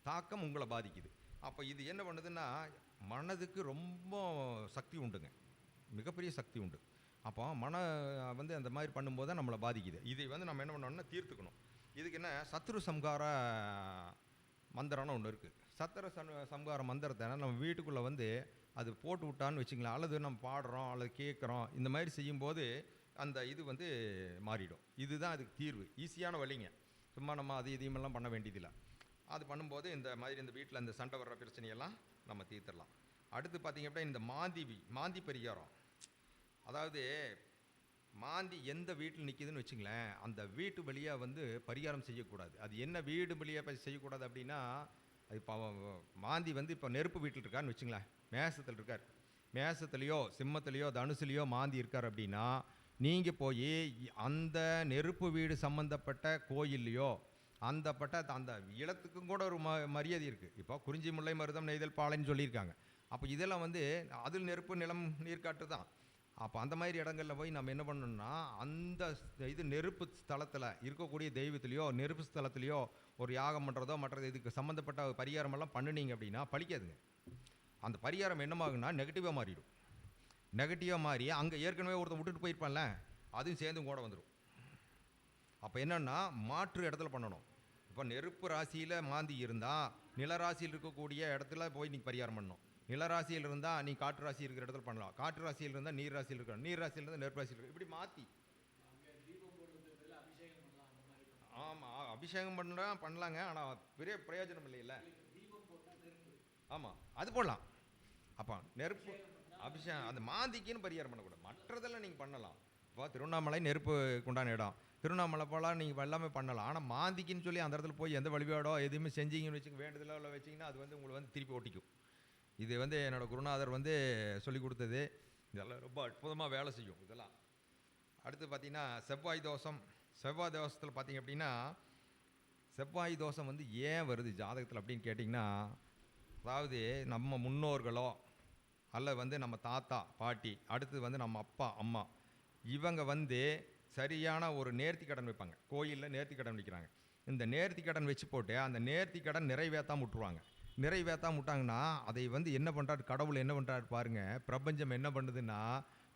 தாக்கம் உங்களை பாதிக்குது. அப்போ இது என்ன பண்ணுதுன்னா மனதுக்கு ரொம்ப சக்தி உண்டுங்க, மிகப்பெரிய சக்தி உண்டு. அப்போ வந்து அந்த மாதிரி பண்ணும்போது தான் நம்மளை பாதிக்குது. இதை வந்து நம்ம என்ன பண்ணோம்னா தீர்த்துக்கணும். இதுக்கு என்ன சத்ரு சம்ஹார மந்திரம்னு ஒன்று இருக்குது. சம்ஹார மந்திரத்தை நம்ம வீட்டுக்குள்ளே வந்து அது போட்டு விட்டான்னு வச்சுங்களேன், அல்லது நம்ம பாடுறோம் அல்லது கேட்குறோம், இந்த மாதிரி செய்யும்போது அந்த இது வந்து மாறிடும். இதுதான் அதுக்கு தீர்வு, ஈஸியான வழிங்க. சும்மா நம்ம அது இதையுமெல்லாம் பண்ண வேண்டியதில்லை. அது பண்ணும்போது இந்த மாதிரி இந்த வீட்டில் இந்த சண்டை வர்ற பிரச்சனையெல்லாம் நம்ம தீர்த்துடலாம். அடுத்து பார்த்திங்க அப்படின்னா இந்த மாந்தி பரிகாரம். அதாவது மாந்தி எந்த வீட்டில் நிற்கிதுன்னு வச்சுங்களேன், அந்த வீட்டு வழியாக வந்து பரிகாரம் செய்யக்கூடாது. அது என்ன வீடு வழியாக செய்யக்கூடாது அப்படின்னா, இப்போ மாந்தி வந்து இப்போ நெருப்பு வீட்டில் இருக்கான்னு வச்சுங்களேன், மேசத்தில் இருக்கார், மேசத்துலேயோ சிம்மத்துலேயோ தனுசுலேயோ மாந்தி இருக்கார் அப்படின்னா, நீங்கள் போய் அந்த நெருப்பு வீடு சம்மந்தப்பட்ட கோயில்லையோ அந்த இடத்துக்கும் கூட ஒரு மரியாதை இருக்குது. இப்போ குறிஞ்சி முல்லை மருதம் நெய்தல் பாலைன்னு சொல்லியிருக்காங்க. அப்போ இதெல்லாம் வந்து அதில் நெருப்பு நிலம் நீர்காற்று தான். அப்போ அந்த மாதிரி இடங்களில் போய் நம்ம என்ன பண்ணணும்னா அந்த இது நெருப்பு ஸ்தலத்தில் இருக்கக்கூடிய தெய்வத்துலேயோ நெருப்பு ஸ்தலத்துலேயோ ஒரு யாகம் பண்ணுறதோ மற்றது இதுக்கு சம்மந்தப்பட்ட பரிகாரமெல்லாம் பண்ணினீங்க அப்படின்னா பழிக்காதுங்க. அந்த பரிகாரம் என்னமாகுன்னா நெகட்டிவாக மாறிடும். நெகட்டிவாக மாறி அங்கே ஏற்கனவே ஒருத்தர் விட்டுட்டு போயிருப்பான்ல, அதுவும் சேர்ந்து கூட வந்துடும். அப்போ என்னென்னா மாற்று இடத்துல பண்ணணும். இப்போ நெருப்பு ராசியில் மாந்தி இருந்தால் நிலராசியில் இருக்கக்கூடிய இடத்துல போய் நீங்கள் பரிகாரம் பண்ணணும். நிலராசியில் இருந்தால் நீ காற்று ராசி இருக்கிற இடத்துல பண்ணலாம், காற்று ராசியில் இருந்தால் நீர் ராசியில் இருக்கணும், நீர் ராசியில் இருந்தால் நெருப்பு ராசியில் இருக்கணும், இப்படி மாற்றி. ஆமாம், அபிஷேகம் பண்ணலாங்க, ஆனால் பெரிய பிரயோஜனம் இல்லைல்ல. ஆமாம், அது போடலாம். அப்போ நெருப்பு அபிஷேகம் அந்த மாந்திக்குன்னு பரிகாரம் பண்ணக்கூடாது, மற்றதெல்லாம் நீங்கள் பண்ணலாம். இப்போ திருவண்ணாமலை நெருப்பு உண்டான இடம், திருவண்ணாமலை போகலாம், நீங்கள் எல்லாமே பண்ணலாம். ஆனால் மாந்திக்குன்னு சொல்லி அந்த இடத்துல போய் எந்த வழிபாடோ எதுவுமே செஞ்சீங்கன்னு வச்சுங்க, வேண்டுதலோ இல்லை வச்சிங்கன்னா அது வந்து உங்களை வந்து திருப்பி ஓட்டிக்கும். இது வந்து என்னோடய குருநாதர் வந்து சொல்லி கொடுத்தது. இதெல்லாம் ரொம்ப அற்புதமாக வேலை செய்யும் இதெல்லாம். அடுத்து பார்த்திங்கன்னா செவ்வாய் தோஷத்தில் பார்த்திங்க அப்படின்னா செவ்வாய் தோஷம் வந்து ஏன் வருது ஜாதகத்தில் அப்படின்னு கேட்டிங்கன்னா, அதாவது நம்ம முன்னோர்களோ அல்ல வந்து நம்ம தாத்தா பாட்டி அடுத்து வந்து நம்ம அப்பா அம்மா இவங்க வந்து சரியான ஒரு நேர்த்தி கடன் வைப்பாங்க, கோயிலில் நேர்த்தி கடன் வைக்கிறாங்க. இந்த நேர்த்தி கடன் வச்சு போட்டு அந்த நேர்த்தி கடன் நிறைவேற்றாம விட்டுருவாங்க. நிறைவேற்றாம விட்டாங்கன்னா அதை வந்து என்ன பண்ணுறாரு கடவுள், என்ன பண்ணுறாரு பாருங்கள், பிரபஞ்சம் என்ன பண்ணுதுன்னா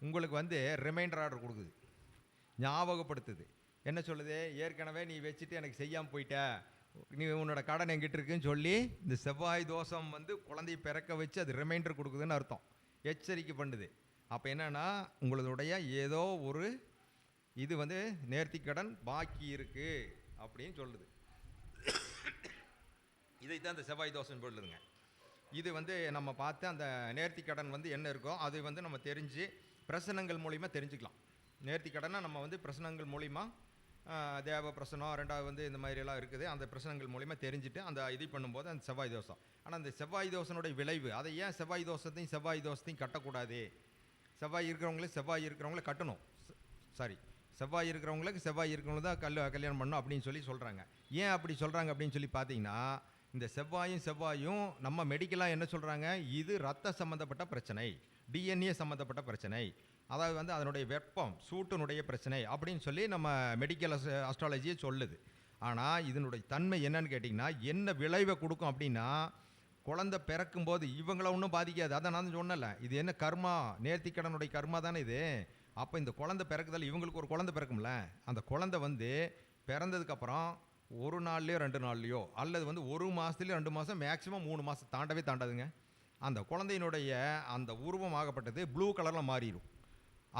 உங்களுக்கு வந்து ரிமைண்டர் ஆர்டர் கொடுக்குது, ஞாபகப்படுத்துது. என்ன சொல்லுது, ஏற்கனவே நீ வச்சுட்டு எனக்கு செய்யாமல் போயிட்ட, நீ உன்னோட கடன் எங்கிட்ட இருக்குன்னு சொல்லி இந்த செவ்வாய் தோஷம் வந்து குழந்தையை பிறக்க வச்சு அது ரிமைண்டர் கொடுக்குதுன்னு அர்த்தம், எச்சரிக்கை பண்ணுது. அப்போ என்னன்னா உங்களுடைய ஏதோ ஒரு இது வந்து நேர்த்தி கடன் பாக்கி இருக்கு அப்படின்னு சொல்லுது. இதைத்தான் இந்த செவ்வாய் தோஷம் சொல்லுதுங்க. இது வந்து நம்ம பார்த்து அந்த நேர்த்தி கடன் வந்து என்ன இருக்கோ அது வந்து நம்ம தெரிஞ்சு பிரசனங்கள் மூலிமா தெரிஞ்சுக்கலாம். நேர்த்தி கடனை நம்ம வந்து பிரசனங்கள் மூலிமா தேவ பிரசனம், ரெண்டாவது வந்து இந்த மாதிரியெல்லாம் இருக்குது, அந்த பிரசனங்கள் மூலிமா தெரிஞ்சுட்டு அந்த இது பண்ணும்போது அந்த செவ்வாய் தோஷம். ஆனால் அந்த செவ்வாய் தோஷனுடைய விளைவு, அதை ஏன் செவ்வாய் தோஷத்தையும் கட்டக்கூடாது, செவ்வாய் இருக்கிறவங்களே கட்டணும், சாரி செவ்வாய் இருக்கிறவங்களுக்கு தான் கல்யாணம் பண்ணணும் அப்படின்னு சொல்லி சொல்கிறாங்க. ஏன் அப்படி சொல்கிறாங்க அப்படின்னு சொல்லி பார்த்தீங்கன்னா, இந்த செவ்வாயும் நம்ம மெடிக்கலாக என்ன சொல்கிறாங்க, இது ரத்த சம்மந்தப்பட்ட பிரச்சனை, டிஎன்ஏ சம்மந்தப்பட்ட பிரச்சனை, அதாவது வந்து அதனுடைய வெப்பம் சூட்டினுடைய பிரச்சனை அப்படின்னு சொல்லி நம்ம மெடிக்கல் அஸ்ட்ராலஜியே சொல்லுது. ஆனால் இதனுடைய தன்மை என்னன்னு கேட்டிங்கன்னா, என்ன விளைவை கொடுக்கும் அப்படின்னா, குழந்தை பிறக்கும்போது இவங்கள ஒன்றும் பாதிக்காது. அதை நான் சொன்னல, இது என்ன கர்மா, நேர்த்திக்கடனுடைய கர்மா தானே இது. அப்போ இந்த குழந்தை பிறக்குதால் இவங்களுக்கு ஒரு குழந்தை பிறக்கும்ல, அந்த குழந்தை வந்து பிறந்ததுக்கப்புறம் ஒரு நாள்லையோ 2 நாள்லையோ அல்லது வந்து 1 மாதத்துலையோ 2 மாதம், மேக்ஸிமம் 3 மாதம் தாண்டாதுங்க. அந்த குழந்தையினுடைய அந்த உருவம் ஆகப்பட்டது ப்ளூ கலரில் மாறிடும்.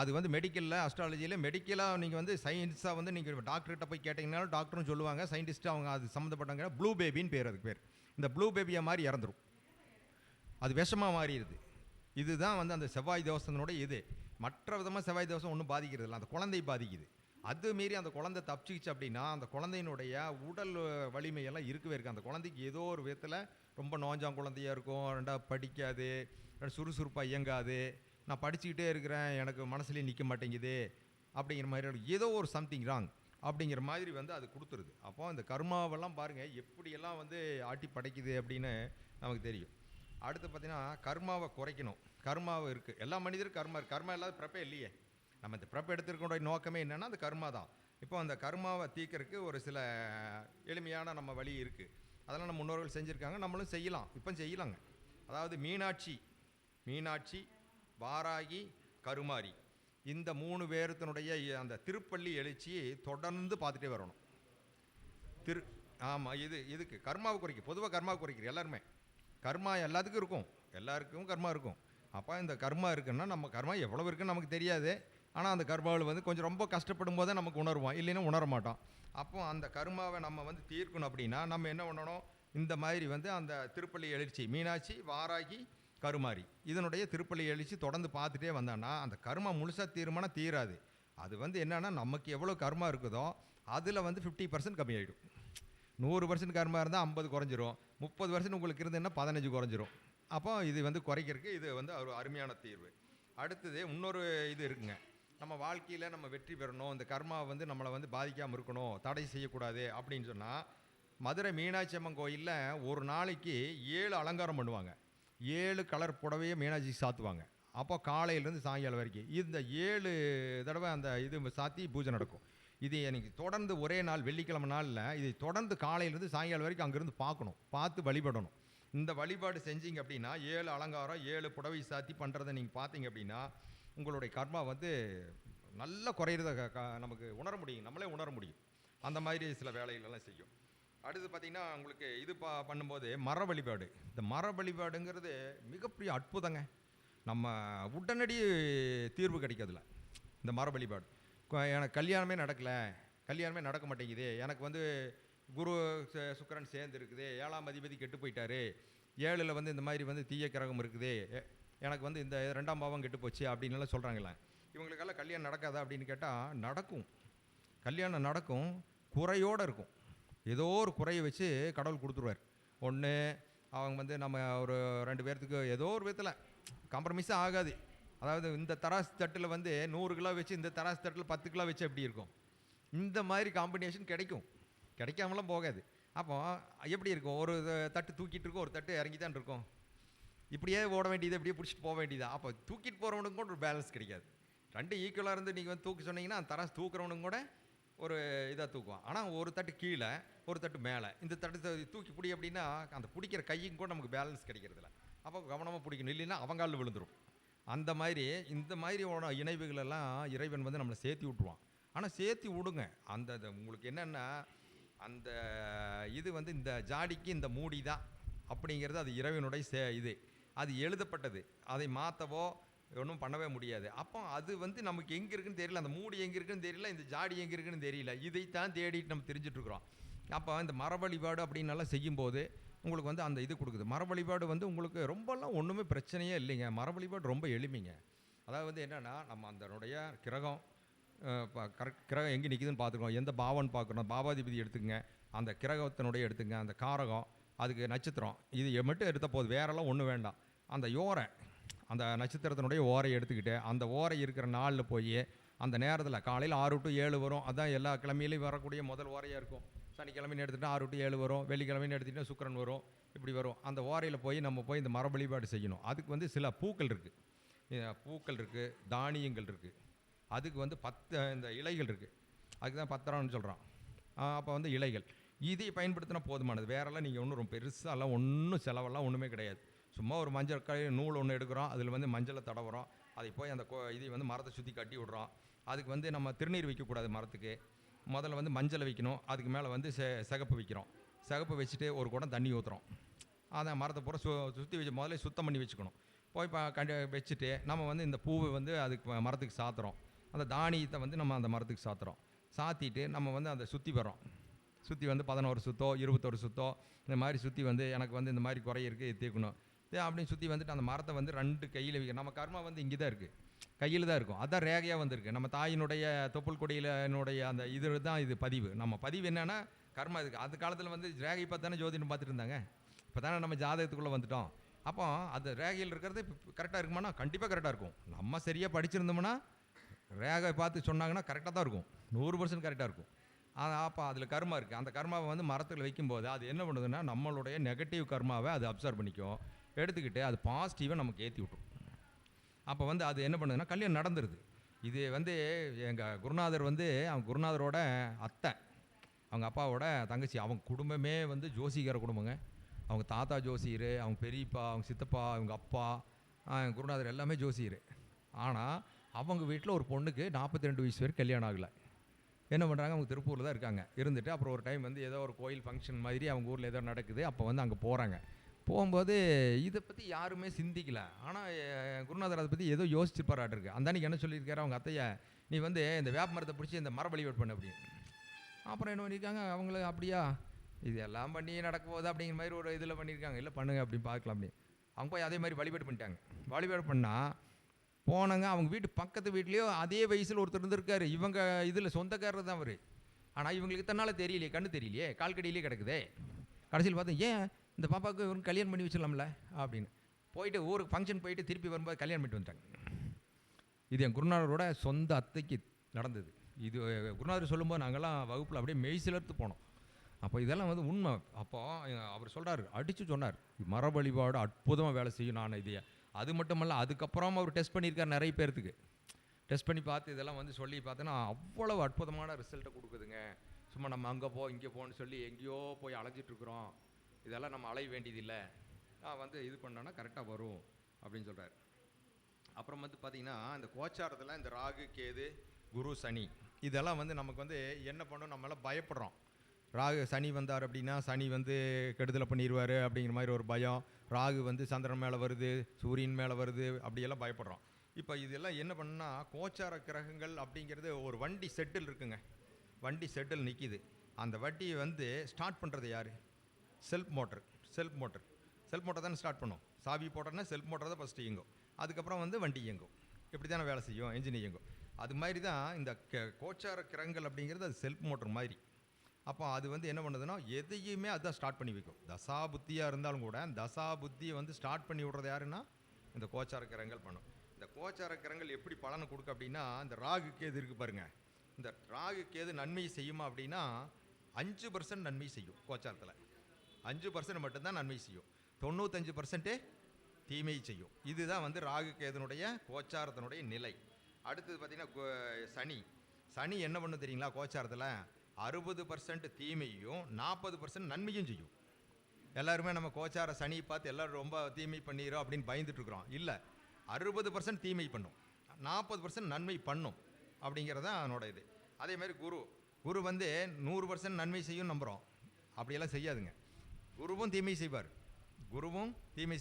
அது வந்து மெடிக்கலில் மெடிக்கலாக நீங்கள் வந்து சயின்ஸாக வந்து நீங்கள் டாக்டர்கிட்ட போய் கேட்டிங்கனாலும் டாக்டரும் சொல்லுவாங்க, சயின்டிஸ்ட்டு அவங்க அது சம்மந்தப்பட்டவங்க ப்ளூ பேபின்னு பேர், அதுக்கு பேர். இந்த ப்ளூ பேபியை மாதிரி இறந்துடும், அது விஷமாக மாறிடுது. இதுதான் வந்து அந்த செவ்வாய் தோஷத்தினுடைய இது. மற்ற விதமாக செவ்வாய் தோஷம் ஒன்றும் பாதிக்கிறது இல்லை, அந்த குழந்தையை பாதிக்குது. அது மீறி அந்த குழந்தை தப்பிச்சிச்சு அப்படின்னா அந்த குழந்தையினுடைய உடல் வலிமையெல்லாம் இருக்கவே இருக்குது. அந்த குழந்தைக்கு ஏதோ ஒரு விதத்தில் ரொம்ப நோஞ்சாம் குழந்தையாக இருக்கும், ரெண்டாவது படிக்காது, சுறுசுறுப்பாக இயங்காது, நான் படிச்சுக்கிட்டே இருக்கிறேன் எனக்கு மனசுலேயே நிற்க மாட்டேங்குது அப்படிங்கிற மாதிரி ஏதோ ஒரு சம்திங் ராங் அப்படிங்கிற மாதிரி வந்து அது கொடுத்துருது. அப்போ இந்த கர்மாவெல்லாம் பாருங்கள் எப்படியெல்லாம் வந்து ஆட்டி படைக்குது அப்படின்னு நமக்கு தெரியும். அடுத்து பார்த்திங்கன்னா கர்மாவை குறைக்கணும். கர்மாவை இருக்குது, எல்லா மனிதருக்கும் கர்மா இல்லாத பிறப்பே இல்லையே. நம்ம இந்த பிறப்பு எடுத்துருக்கோட நோக்கமே என்னென்னா அந்த கர்மா தான். இப்போ அந்த கர்மாவை தீர்க்கறதுக்கு ஒரு சில எளிமையான நம்ம வழி இருக்குது, அதெல்லாம் நம்ம முன்னோர்கள் செஞ்சுருக்காங்க, நம்மளும் செய்யலாம், இப்போ செய்யலாங்க. அதாவது மீனாட்சி வாராகி கருமாரி இந்த 3 பேருத்தினுடைய அந்த திருப்பள்ளி எழுச்சி தொடர்ந்து பார்த்துட்டே வரணும். ஆமாம், இதுக்கு கர்மாவை குறைக்கும், பொதுவாக கர்மாவை குறைக்கிற எல்லாருமே கர்மா எல்லாருக்கும் கர்மா இருக்கும். அப்போ இந்த கர்மா இருக்குன்னா நம்ம கர்மா எவ்வளோ இருக்குன்னு நமக்கு தெரியாது, ஆனால் அந்த கர்மாவில் வந்து கொஞ்சம் ரொம்ப கஷ்டப்படும் போதே நமக்கு உணர்வோம், இல்லைன்னா உணர மாட்டோம். அப்போ அந்த கர்மாவை நம்ம வந்து தீர்க்கணும் அப்படின்னா நம்ம என்ன பண்ணணும், இந்த மாதிரி வந்து அந்த திருப்பள்ளி எழுச்சி மீனாட்சி வாராகி கருமாரி இதனுடைய திருப்பள்ளி எழுச்சி தொடர்ந்து பார்த்துட்டே வந்தான்னா அந்த கர்மா முழுசாக தீராது. அது வந்து என்னன்னா நமக்கு எவ்வளோ கர்மா இருக்குதோ அதில் வந்து 50% கம்மியாயிடும். 100% கர்மா இருந்தால் 50 குறைஞ்சிரும், 30% உங்களுக்கு இருந்ததுன்னா 15 குறைஞ்சிரும். அப்போ இது வந்து குறைக்கிறதுக்கு இது வந்து ஒரு அருமையான தீர்வு. அடுத்தது இன்னொரு இது இருக்குங்க, நம்ம வாழ்க்கையில் நம்ம வெற்றி பெறணும், இந்த கர்மா வந்து நம்மளை வந்து பாதிக்காமல் இருக்கணும், தடை செய்யக்கூடாது அப்படின்னு சொன்னால் மதுரை மீனாட்சி அம்மன் கோயிலில் ஒரு நாளைக்கு 7 அலங்காரம் பண்ணுவாங்க, 7 கலர் புடவையை மீனாட்சி சாத்துவாங்க. அப்போ காலையிலேருந்து சாயங்காலம் வரைக்கும் இந்த 7 தடவை அந்த இது சாத்தி பூஜை நடக்கும். இது எனக்கு தொடர்ந்து ஒரே நாள் வெள்ளிக்கிழமை நாளில் இதை தொடர்ந்து காலையிலேருந்து சாயங்காலம் வரைக்கும் அங்கேருந்து பார்த்து வழிபடணும். இந்த வழிபாடு செஞ்சீங்க அப்படின்னா 7 அலங்காரம் 7 புடவை சாத்தி பண்ணுறதை நீங்கள் பார்த்தீங்க அப்படின்னா உங்களுடைய கர்மா வந்து நல்லா குறையிறத நமக்கு உணர முடியும், நம்மளே உணர முடியும். அந்த மாதிரி சில வேலைகளெல்லாம் செய்யும். அடுத்து பார்த்திங்கன்னா உங்களுக்கு இது பண்ணும்போது மர வழிபாடு, இந்த மர வழிபாடுங்கிறது மிகப்பெரிய அற்புதங்க. நம்ம உடனடி தீர்வு கிடைக்கிறதுல இந்த மர வழிபாடு. எனக்கு கல்யாணமே நடக்க மாட்டேங்குது, எனக்கு வந்து குரு சுக்கிரன் சேர்ந்து இருக்குது, 7ஆம் அதிபதி கெட்டு போயிட்டாரு, 7ல் வந்து இந்த மாதிரி வந்து தீய கிரகம் இருக்குது, எனக்கு வந்து இந்த 2ஆம் பாவம் கெட்டு போச்சு அப்படின்லாம் சொல்கிறாங்களே, இவங்களுக்கெல்லாம் கல்யாணம் நடக்காதா அப்படின்னு கேட்டால் நடக்கும். கல்யாணம் நடக்கும், குறையோடு இருக்கும். ஏதோ ஒரு குறையை வச்சு கடவுள் கொடுத்துருவார். ஒன்று அவங்க வந்து நம்ம ஒரு 2 பேர்த்துக்கு ஏதோ ஒரு விதத்தில் காம்ப்ரமைஸாக ஆகாது. அதாவது இந்த தராசு தட்டில் வந்து 100 கிலோ வச்சு இந்த தராசு தட்டில் 10 கிலோ வச்சு எப்படி இருக்கும், இந்த மாதிரி காம்பினேஷன் கிடைக்காமலாம் போகாது. அப்போ எப்படி இருக்கும், ஒரு தட்டு தூக்கிட்டு இருக்கும், ஒரு தட்டு இறங்கி தான் இருக்கும், இப்படியே ஓட வேண்டியது, இப்படியே பிடிச்சிட்டு போக வேண்டியது. அப்போ தூக்கிட்டு போகிறவனுக்கு கூட ஒரு பேலன்ஸ் கிடைக்காது. 2 ஈக்குவலாக இருந்து நீங்கள் வந்து தூக்க சொன்னீங்கன்னா அந்த தராசு தூக்குறவனுக்கு கூட ஒரு இதாக தூக்குவான். ஆனால் ஒரு தட்டு கீழே ஒரு தட்டு மேலே, இந்த தட்டு தூக்கி பிடி அப்படின்னா அந்த பிடிக்கிற கையும் கூட நமக்கு பேலன்ஸ் கிடைக்கிறதில்ல. அப்போ கவனமாக பிடிக்கணும், இல்லைன்னா அவங்காலில் விழுந்துடும். அந்த மாதிரி இந்த மாதிரி இணைவுகள் எல்லாம் இறைவன் வந்து நம்மளை சேர்த்தி விட்டுருவான். ஆனால் சேர்த்தி விடுங்க, அந்த உங்களுக்கு என்னென்னா அந்த இது வந்து இந்த ஜாடிக்கு இந்த மூடி தான் அப்படிங்கிறது அது இறைவனுடைய இது அது எழுதப்பட்டது. அதை மாற்றவோ ஒன்றும் பண்ணவே முடியாது. அப்போ அது வந்து நமக்கு எங்கே இருக்குன்னு தெரியல, அந்த மூடி எங்கே இருக்குன்னு தெரியல, இந்த ஜாடி எங்கே இருக்குன்னு தெரியல. இதைத்தான் தேடிட்டு நம்ம தெரிஞ்சிட்ருக்குறோம். அப்போ இந்த மர வழிபாடு அப்படின்னெல்லாம் செய்யும்போது உங்களுக்கு வந்து அந்த இது கொடுக்குது. மர வழிபாடு வந்து உங்களுக்கு ரொம்பலாம் ஒன்றுமே பிரச்சனையே இல்லைங்க. மர வழிபாடு ரொம்ப எளிமைங்க. அதாவது வந்து என்னென்னா நம்ம அதனுடைய கிரகம் கிரகம் எங்கே நிற்கிதுன்னு பார்த்துக்கோங்க, எந்த பாவன்னு பார்க்கணும், பாவாதிபதி எடுத்துக்கங்க, அந்த கிரகத்தினுடைய எடுத்துங்க, அந்த காரகம், அதுக்கு நட்சத்திரம், இது மட்டும் எடுத்த போது வேறெல்லாம் ஒன்றும் வேண்டாம். அந்த ஓரை, அந்த நட்சத்திரத்தினுடைய ஓரை எடுத்துக்கிட்டு அந்த ஓரை இருக்கிற நாளில் போய் அந்த நேரத்தில் காலையில் 6 to 7 வரும். அதுதான் எல்லா கிழமையிலையும் வரக்கூடிய முதல் ஓரையாக இருக்கும். சனிக்கிழமைன்னு எடுத்துகிட்டா 6 to 7 வரும், வெள்ளிக்கிழமைன்னு எடுத்துக்கிட்டால் சுக்கிரன் வரும், இப்படி வரும். அந்த ஓரையில் போய் நம்ம போய் இந்த மர வழிபாடு செய்யணும். அதுக்கு வந்து சில பூக்கள் இருக்குது, தானியங்கள் இருக்குது, அதுக்கு வந்து இந்த இலைகள் இருக்குது, அதுக்கு தான் பத்திரம்னு சொல்கிறோம். அப்போ வந்து இலைகள் இதை பயன்படுத்தினா போதுமானது. வேறெல்லாம் நீங்கள் ஒன்றும் ரொம்ப பெருசாலாம் ஒன்றும் செலவெல்லாம் ஒன்றுமே கிடையாது. சும்மா ஒரு மஞ்சள் நூல் ஒன்று எடுக்கிறோம், அதில் வந்து மஞ்சளை தடவுறோம், அதை போய் அந்த இதை வந்து மரத்தை சுற்றி கட்டி விட்றோம். அதுக்கு வந்து நம்ம திருநீர் வைக்கக்கூடாது மரத்துக்கு. முதல்ல வந்து மஞ்சளை வைக்கணும், அதுக்கு மேலே வந்து சிகப்பு வைக்கிறோம். சிகப்பு வச்சுட்டு ஒரு குடம் தண்ணி ஊற்றுறோம். அதை மரத்தை பூரா சுற்றி வச்சு முதல்ல சுத்தம் பண்ணி வச்சுக்கணும். போய் வச்சுட்டு நம்ம வந்து இந்த பூவை வந்து அதுக்கு மரத்துக்கு சாத்துறோம். அந்த தானியத்தை வந்து நம்ம அந்த மரத்துக்கு சாத்துறோம். சாத்திட்டு நம்ம வந்து அதை சுற்றி வரோம். சுற்றி வந்து 11 சுத்தோ 21 சுத்தோ இந்த மாதிரி சுற்றி வந்து எனக்கு வந்து இந்த மாதிரி குறை இருக்குது, இது தீர்க்கணும் அப்படின்னு சுற்றி வந்துட்டு அந்த மரத்தை வந்து 2 கையில் வைக்கணும். நம்ம கர்மா வந்து இங்கே தான் இருக்குது, கையில் தான் இருக்கும். அதான் ரேகையாக வந்திருக்கு. நம்ம தாயினுடைய தொப்புள் கொடியினுடைய அந்த இது தான் இது பதிவு. நம்ம பதிவு என்னென்னா கர்மா இதுக்கு. அந்த காலத்தில் வந்து ரேகை பார்த்து தானே ஜோதிடம் பார்த்துட்டு இருந்தாங்க. இப்போ தானே நம்ம ஜாதகத்துக்குள்ளே வந்துட்டோம். அப்போ அந்த ரேகையில் இருக்கிறது கரெக்டாக இருக்குமானா கண்டிப்பாக கரெக்டாக இருக்கும். நம்ம சரியாக படிச்சிருந்தோம்னா ரேகை பார்த்து சொன்னாங்கன்னா கரெக்டாக தான் இருக்கும், 100% கரெக்டாக இருக்கும். அப்போ அதில் கர்மா இருக்குது. அந்த கர்மாவை வந்து மரத்தில் வைக்கும்போது அது என்ன பண்ணுதுன்னா நம்மளுடைய நெகட்டிவ் கர்மாவை அது அப்சர்வ் பண்ணிக்கும், எடுத்துக்கிட்டு அது பாசிட்டிவாக நமக்கு ஏற்றி விட்ரும். அப்போ வந்து அது என்ன பண்ணுதுன்னா கல்யாணம் நடந்துருது. இது வந்து எங்கள் குருநாதர் வந்து அவங்க குருநாதரோட அத்தை, அவங்க அப்பாவோட தங்கச்சி, அவங்க குடும்பமே வந்து ஜோசிகர குடும்பங்க. அவங்க தாத்தா ஜோசியர், அவங்க பெரியப்பா, அவங்க சித்தப்பா, அவங்க அப்பா, குருநாதர் எல்லாமே ஜோசியர். ஆனால் அவங்க வீட்டில் ஒரு பொண்ணுக்கு 42 வயசு வரைக்கும் கல்யாணம் ஆகலை. என்ன பண்ணுறாங்க, அவங்க திருப்பூரில் தான் இருக்காங்க. இருந்துட்டு அப்புறம் ஒரு டைம் வந்து ஏதோ ஒரு கோயில் ஃபங்க்ஷன் மாதிரி அவங்க ஊரில் ஏதோ நடக்குது. அப்போ வந்து அங்கே போகிறாங்க. போகும்போது இதை பற்றி யாருமே சிந்திக்கலை. ஆனால் குருநாதர் அதை பற்றி ஏதோ யோசிச்சு பாராட்டிருக்கு. அந்த அன்றைக்கி என்ன சொல்லியிருக்காரு அவங்க அத்தையை, நீ வந்து இந்த வேப்ப மரத்தை பிடிச்சி இந்த மர வழிபாடு பண்ணு அப்படின்னு. அப்புறம் என்ன பண்ணியிருக்காங்க அவங்கள, அப்படியா இது எல்லாம் பண்ணி நடக்க போகுது அப்படிங்கிற மாதிரி ஒரு இதில் பண்ணியிருக்காங்க. இல்லை பண்ணுங்க அப்படின்னு பார்க்கலாம் அப்படின்னு அவங்க போய் அதே மாதிரி வழிபாடு பண்ணிட்டாங்க. வழிபாடு பண்ணால் போனாங்க. அவங்க வீட்டு பக்கத்து வீட்லேயோ அதே வயசில் ஒருத்தர் இருந்திருக்காரு. இவங்க இதில் சொந்தக்காரர் தான் அவர். ஆனால் இவங்களுக்கு தன்னால் தெரியலையே, கண்ணு தெரியலையே, கால்கடியிலே கிடக்குதே. கடைசியில் பார்த்தா ஏன் இந்த பாப்பாவுக்கு இவங்க கல்யாணம் பண்ணி வச்சிடலாம்ல அப்படின்னு போயிட்டு ஊருக்கு ஃபங்க்ஷன் போயிட்டு திருப்பி வரும்போது கல்யாணம் பண்ணிட்டு வந்துட்டாங்க. இது என் குருநாதரோட சொந்த அத்தைக்கு நடந்தது. இது குருநாதர் சொல்லும்போது நாங்கள்லாம் வகுப்பில் அப்படியே மெய்சிலர்த்து போனோம். அப்போ இதெல்லாம் வந்து உண்மை. அப்போ அவர் சொல்கிறார், அடித்து சொன்னார், மர வழிபாடு அற்புதமாக வேலை செய்யும். நான் இதையை அது மட்டுமல்ல, அதுக்கப்புறம் அவர் டெஸ்ட் பண்ணியிருக்கார், நிறைய பேர்த்துக்கு டெஸ்ட் பண்ணி பார்த்து இதெல்லாம் வந்து சொல்லி பார்த்தோன்னா அவ்வளவு அற்புதமான ரிசல்ட்டை கொடுக்குதுங்க. சும்மா நம்ம அங்கே இங்கே போன்னு சொல்லி எங்கேயோ போய் அலைஞ்சிட்ருக்குறோம், இதெல்லாம் நம்ம அலைய வேண்டியதில்லை, வந்து இது பண்ணோன்னா கரெக்டாக வரும் அப்படின்னு சொல்கிறார். அப்புறம் வந்து பார்த்திங்கன்னா இந்த கோச்சாரத்தில் இந்த ராகு கேது குரு சனி இதெல்லாம் வந்து நமக்கு வந்து என்ன பண்ணணும், நம்மளாம் பயப்படுறோம். ராகு சனி வந்தார் அப்படின்னா சனி வந்து கெடுதலை பண்ணிடுவார் அப்படிங்கிற மாதிரி ஒரு பயம். ராகு வந்து சந்திரன் மேலே வருது, சூரியன் மேலே வருது, அப்படியெல்லாம் பயப்படுறோம். இப்போ இதெல்லாம் என்ன பண்ணா, கோச்சார கிரகங்கள் அப்படிங்கிறது ஒரு வண்டி செட்டில் இருக்குங்க. வண்டி செட்டில் நிற்கிது. அந்த வண்டியை வந்து ஸ்டார்ட் பண்ணுறது யார்? செல்ஃப் மோட்டர் தானே ஸ்டார்ட் பண்ணும். சாவி போட்டோன்னா செல்ஃப் மோட்டர் தான் ஃபஸ்ட்டு இயங்கும், அதுக்கப்புறம் வந்து வண்டி இயங்கும். இப்படி தானே வேலை செய்யும், என்ஜின் இயங்கும். அது மாதிரி தான் இந்த கோச்சார கிரகங்கள் அப்படிங்கிறது அது செல்ஃப் மோட்டர் மாதிரி. அப்போ அது வந்து என்ன பண்ணுதுன்னா எதையுமே அதுதான் ஸ்டார்ட் பண்ணி வைக்கும். தசா புத்தியாக இருந்தாலும் கூட தசா புத்தியை வந்து ஸ்டார்ட் பண்ணி விடுறது யாருன்னா இந்த கோச்சார கிரகங்கள் பண்ணும். இந்த கோச்சார கிரகங்கள் எப்படி பலனை கொடுக்க அப்படின்னா, இந்த ராகு கேது இருக்குது பாருங்கள், இந்த ராகு கேது நன்மை செய்யுமா அப்படின்னா 5% நன்மை செய்யும். கோச்சாரத்தில் 5% மட்டும்தான் நன்மை செய்யும், 95% தீமை செய்யும். இதுதான் வந்து ராகு கேதுனுடைய கோச்சாரத்தினுடைய நிலை. அடுத்தது பார்த்திங்கன்னா சனி என்ன பண்ணும் தெரியுங்களா? கோச்சாரத்தில் 60% தீமையும் 40% நன்மையும் செய்யும். எல்லாருமே நம்ம கோச்சார சனியை பார்த்து எல்லோரும் ரொம்ப தீமை பண்ணிடுறோம் அப்படின்னு பயந்துட்டு இருக்கிறோம். இல்லை, 60% தீமை பண்ணும், 40% நன்மை பண்ணும் அப்படிங்கிறது தான் அதனோட இது. அதே மாதிரி குரு வந்து 100% நன்மை செய்யும் நம்புகிறோம். அப்படியெல்லாம் செய்யாதுங்க. குருவும் தீமை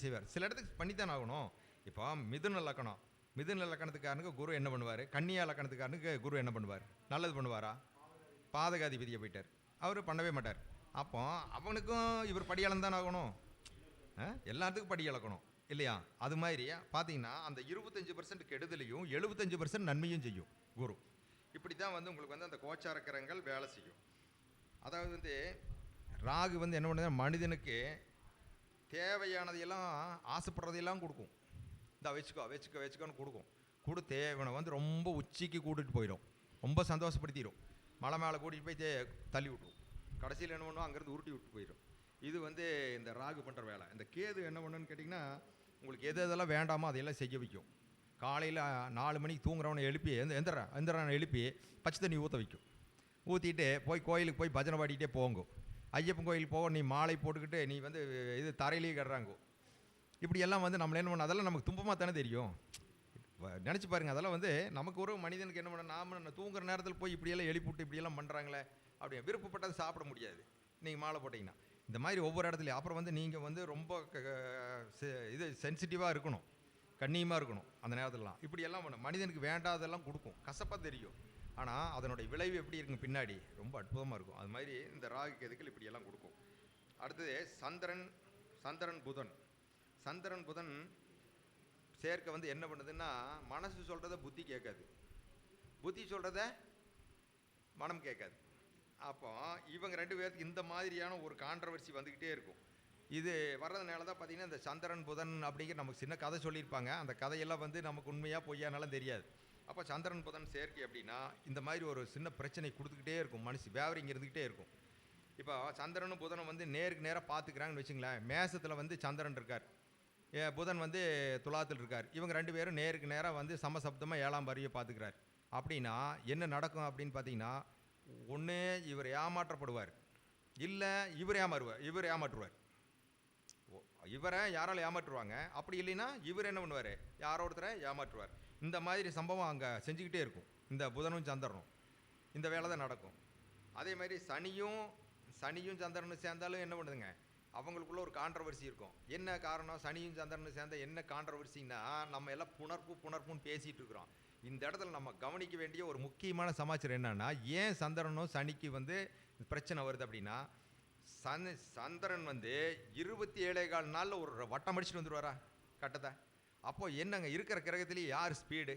செய்வார், சில இடத்துக்கு பண்ணித்தான் ஆகணும். இப்போ மிதுன லக்கணத்துக்காரனுக்கு குரு என்ன பண்ணுவார்? கன்னியா லக்கணத்துக்காரனுக்கு குரு என்ன பண்ணுவார்? நல்லது பண்ணுவாரா? பாதகாதிபதியை போயிட்டார், அவர் பண்ணவே மாட்டார். அப்போ அவனுக்கும் இவர் படி அளந்தான் ஆகணும், எல்லாத்துக்கும் படி அளக்கணும் இல்லையா? அது மாதிரி பார்த்தீங்கன்னா அந்த 25% கெடுதலையும் 75% நன்மையும் செய்யும் குரு. இப்படி தான் வந்து உங்களுக்கு வந்து அந்த கோச்சாரக்கரங்கள் வேலை செய்யும். அதாவது வந்து ராகு வந்து என்ன பண்ணுது? மனிதனுக்கு தேவையானதையெல்லாம் ஆசைப்படுறதையெல்லாம் கொடுக்கும். இந்த வச்சுக்கோன்னு கொடுத்து இவனை வந்து ரொம்ப உச்சிக்கு கூட்டிகிட்டு போயிடும், ரொம்ப சந்தோஷப்படுத்திடும், மலை மேலே கூட்டிகிட்டு போய் தள்ளி விட்டுரும். கடைசியில் என்ன பண்ணுவோம்? அங்கேருந்து உருட்டி விட்டு போயிடும். இது வந்து இந்த ராகு பண்ணுற வேலை. இந்த கேது என்ன பண்ணுன்னு கேட்டிங்கன்னா, உங்களுக்கு எதெல்லாம் வேண்டாமோ அதையெல்லாம் செய்ய வைக்கும். காலையில் 4 மணிக்கு தூங்குறவனை எழுப்பி எந்திரனை எழுப்பி பச்சை தண்ணி ஊற்ற வைக்கும். ஊற்றிட்டு போய் கோயிலுக்கு போய் பஜனை பாடிக்கிட்டே போங்க. ஐயப்பன் கோயிலுக்கு போக நீ மாலை போட்டுக்கிட்டு நீ வந்து இது தரையிலேயே கட்டுறாங்கோ. இப்படியெல்லாம் வந்து நம்மள என்ன பண்ண, அதெல்லாம் நமக்கு துன்பமாக தானே தெரியும். நினச்சி பாருங்கள், அதெல்லாம் வந்து நமக்கு ஒரு மனிதனுக்கு என்ன பண்ண, நாம் தூங்குற நேரத்தில் போய் இப்படியெல்லாம் எழுப்பிவிட்டு இப்படியெல்லாம் பண்ணுறாங்களே அப்படியே விருப்பப்பட்டது சாப்பிட முடியாது நீங்கள் மாலை போட்டிங்கன்னா. இந்த மாதிரி ஒவ்வொரு இடத்துலையும் அப்புறம் வந்து நீங்கள் வந்து ரொம்ப இது சென்சிட்டிவாக இருக்கணும், கண்ணியமாக இருக்கணும் அந்த நேரத்துலலாம். இப்படியெல்லாம் பண்ண மனிதனுக்கு வேண்டாதெல்லாம் கொடுக்கும், கசப்பாக தெரியும், ஆனால் அதனுடைய விளைவு எப்படி இருக்குங்க பின்னாடி ரொம்ப அற்புதமாக இருக்கும். அது மாதிரி இந்த ராகு கேதுக்கள் இப்படியெல்லாம் கொடுக்கும். அடுத்தது சந்திரன் புதன் சேர்க்கை வந்து என்ன பண்ணுதுன்னா, மனசு சொல்கிறத புத்தி கேட்காது, புத்தி சொல்கிறத மனம் கேட்காது. அப்போ இவங்க 2 பேருக்கு இந்த மாதிரியான ஒரு கான்ட்ரவர்சி வந்துக்கிட்டே இருக்கும். இது வர்றதுனால தான் பார்த்தீங்கன்னா இந்த சந்திரன் புதன் அப்படிங்கிற நமக்கு சின்ன கதை சொல்லியிருப்பாங்க. அந்த கதையெல்லாம் வந்து நமக்கு உண்மையாக பொய்யானாலும் தெரியாது. அப்போ சந்திரன் புதன் சேர்க்கை அப்படின்னா இந்த மாதிரி ஒரு சின்ன பிரச்சனை கொடுத்துக்கிட்டே இருக்கும், வேவரிங் இருந்துக்கிட்டே இருக்கும். இப்போ சந்திரனும் புதனும் வந்து நேருக்கு நேராக பார்த்துக்கிறாங்கன்னு வச்சுங்களேன். மேசத்தில் வந்து சந்திரன் இருக்கார், புதன் வந்து துலாத்தில் இருக்கார். இவங்க 2 பேரும் நேருக்கு நேராக வந்து சமசப்தமாக 7ஆம் பார்வையை பார்த்துக்கிறார். அப்படின்னா என்ன நடக்கும் அப்படின்னு பார்த்தீங்கன்னா, ஒன்று இவர் ஏமாற்றப்படுவார், இல்லை இவர் ஏமாற்றுவார். இவரை யாரால் ஏமாற்றுவாங்க, அப்படி இல்லைன்னா இவர் என்ன பண்ணுவார்? யாரோ ஒருத்தரை ஏமாற்றுவார். இந்த மாதிரி சம்பவம் அங்கே செஞ்சுக்கிட்டே இருக்கும். இந்த புதனும் சந்திரனும் இந்த வேலை தான் நடக்கும். அதே மாதிரி சனியும் சந்திரனும் சேர்ந்தாலும் என்ன பண்ணுதுங்க, அவங்களுக்குள்ள ஒரு கான்ட்ரவர்சி இருக்கும். என்ன காரணம்? சனியும் சந்திரனும் சேர்ந்த என்ன கான்ட்ரவர்சின்னா, நம்ம எல்லாம் புணர்ப்புன்னு பேசிகிட்டு இருக்கிறோம். இந்த இடத்துல நம்ம கவனிக்க வேண்டிய ஒரு முக்கியமான சமாச்சாரம் என்னன்னா, ஏன் சந்திரனும் சனிக்கு வந்து பிரச்சனை வருது அப்படின்னா, சந்திரன் வந்து 27.25 நாளில் ஒரு வட்டம் அடிச்சுட்டு வந்துடுவாரா கட்டத்தை. அப்போ என்னங்க இருக்கிற கிரகத்திலேயே யார் ஸ்பீடு?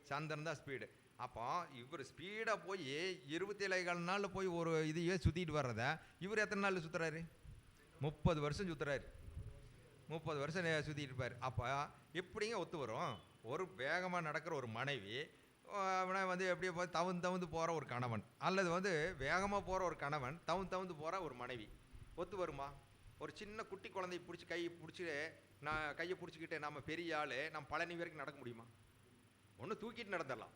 சந்திரன் தான் ஸ்பீடு. அப்போ இவர் ஸ்பீடாக போய் 27.25 நாளில் போய் ஒரு இதையே சுற்றிட்டு வர்றத இவர் எத்தனை நாளில் சுற்றுறாரு? 30 வருஷம் சுற்றுறாரு, 30 வருஷம் சுற்றிட்டு இருப்பார். அப்போ எப்படிங்க ஒத்து வரும்? ஒரு வேகமாக நடக்கிற ஒரு மனைவி அவனை வந்து எப்படியோ போய் தவுந்து போகிற ஒரு கணவன், அல்லது வந்து வேகமாக போகிற ஒரு கணவன் தவுந்து போகிற ஒரு மனைவி ஒத்து வருமா? ஒரு சின்ன குட்டி குழந்தைய பிடிச்சி கையை பிடிச்சிக்கிட்டு நம்ம பெரிய ஆள் நம்ம பழனி வரைக்கும் நடக்க முடியுமா? ஒன்று தூக்கிட்டு நடந்துடலாம்.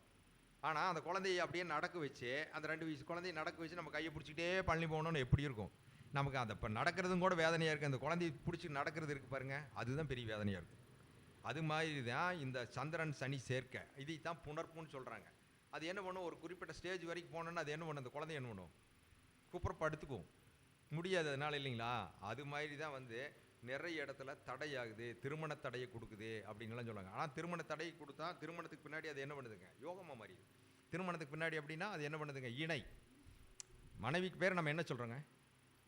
ஆனால் அந்த குழந்தைய அப்படியே நடக்க வச்சு, அந்த 2 வயசு குழந்தைய நடக்க வச்சு நம்ம கையை பிடிச்சிக்கிட்டே பழனி போகணுன்னு எப்படி இருக்கும் நமக்கு? அந்த இப்போ நடக்கிறதும் கூட வேதனையாக இருக்குது. அந்த குழந்தைய பிடிச்சி நடக்கிறது இருக்குது பாருங்கள், அதுதான் பெரிய வேதனையாக இருக்குது. அது மாதிரி தான் இந்த சந்திரன் சனி சேர்க்கை, இதைத்தான் புணர்ப்புன்னு சொல்கிறாங்க. அது என்ன பண்ணும்? ஒரு குறிப்பிட்ட ஸ்டேஜ் வரைக்கும் போனோன்னா அது என்ன பண்ணும்? அந்த குழந்தை என்ன பண்ணும்? படுத்துக்கும் முடியாது அதனால இல்லைங்களா? அது மாதிரி தான் வந்து நிறைய இடத்துல தடையாகுது, திருமண தடையை கொடுக்குது அப்படின்லாம் சொல்லுவாங்க. ஆனால் திருமண தடையை கொடுத்தா திருமணத்துக்கு பின்னாடி அது என்ன பண்ணுதுங்க? யோகமாக மாறிடுது. திருமணத்துக்கு பின்னாடி அப்படின்னா அது என்ன பண்ணுதுங்க? இணை. மனைவிக்கு பேர் நம்ம என்ன சொல்கிறோங்க?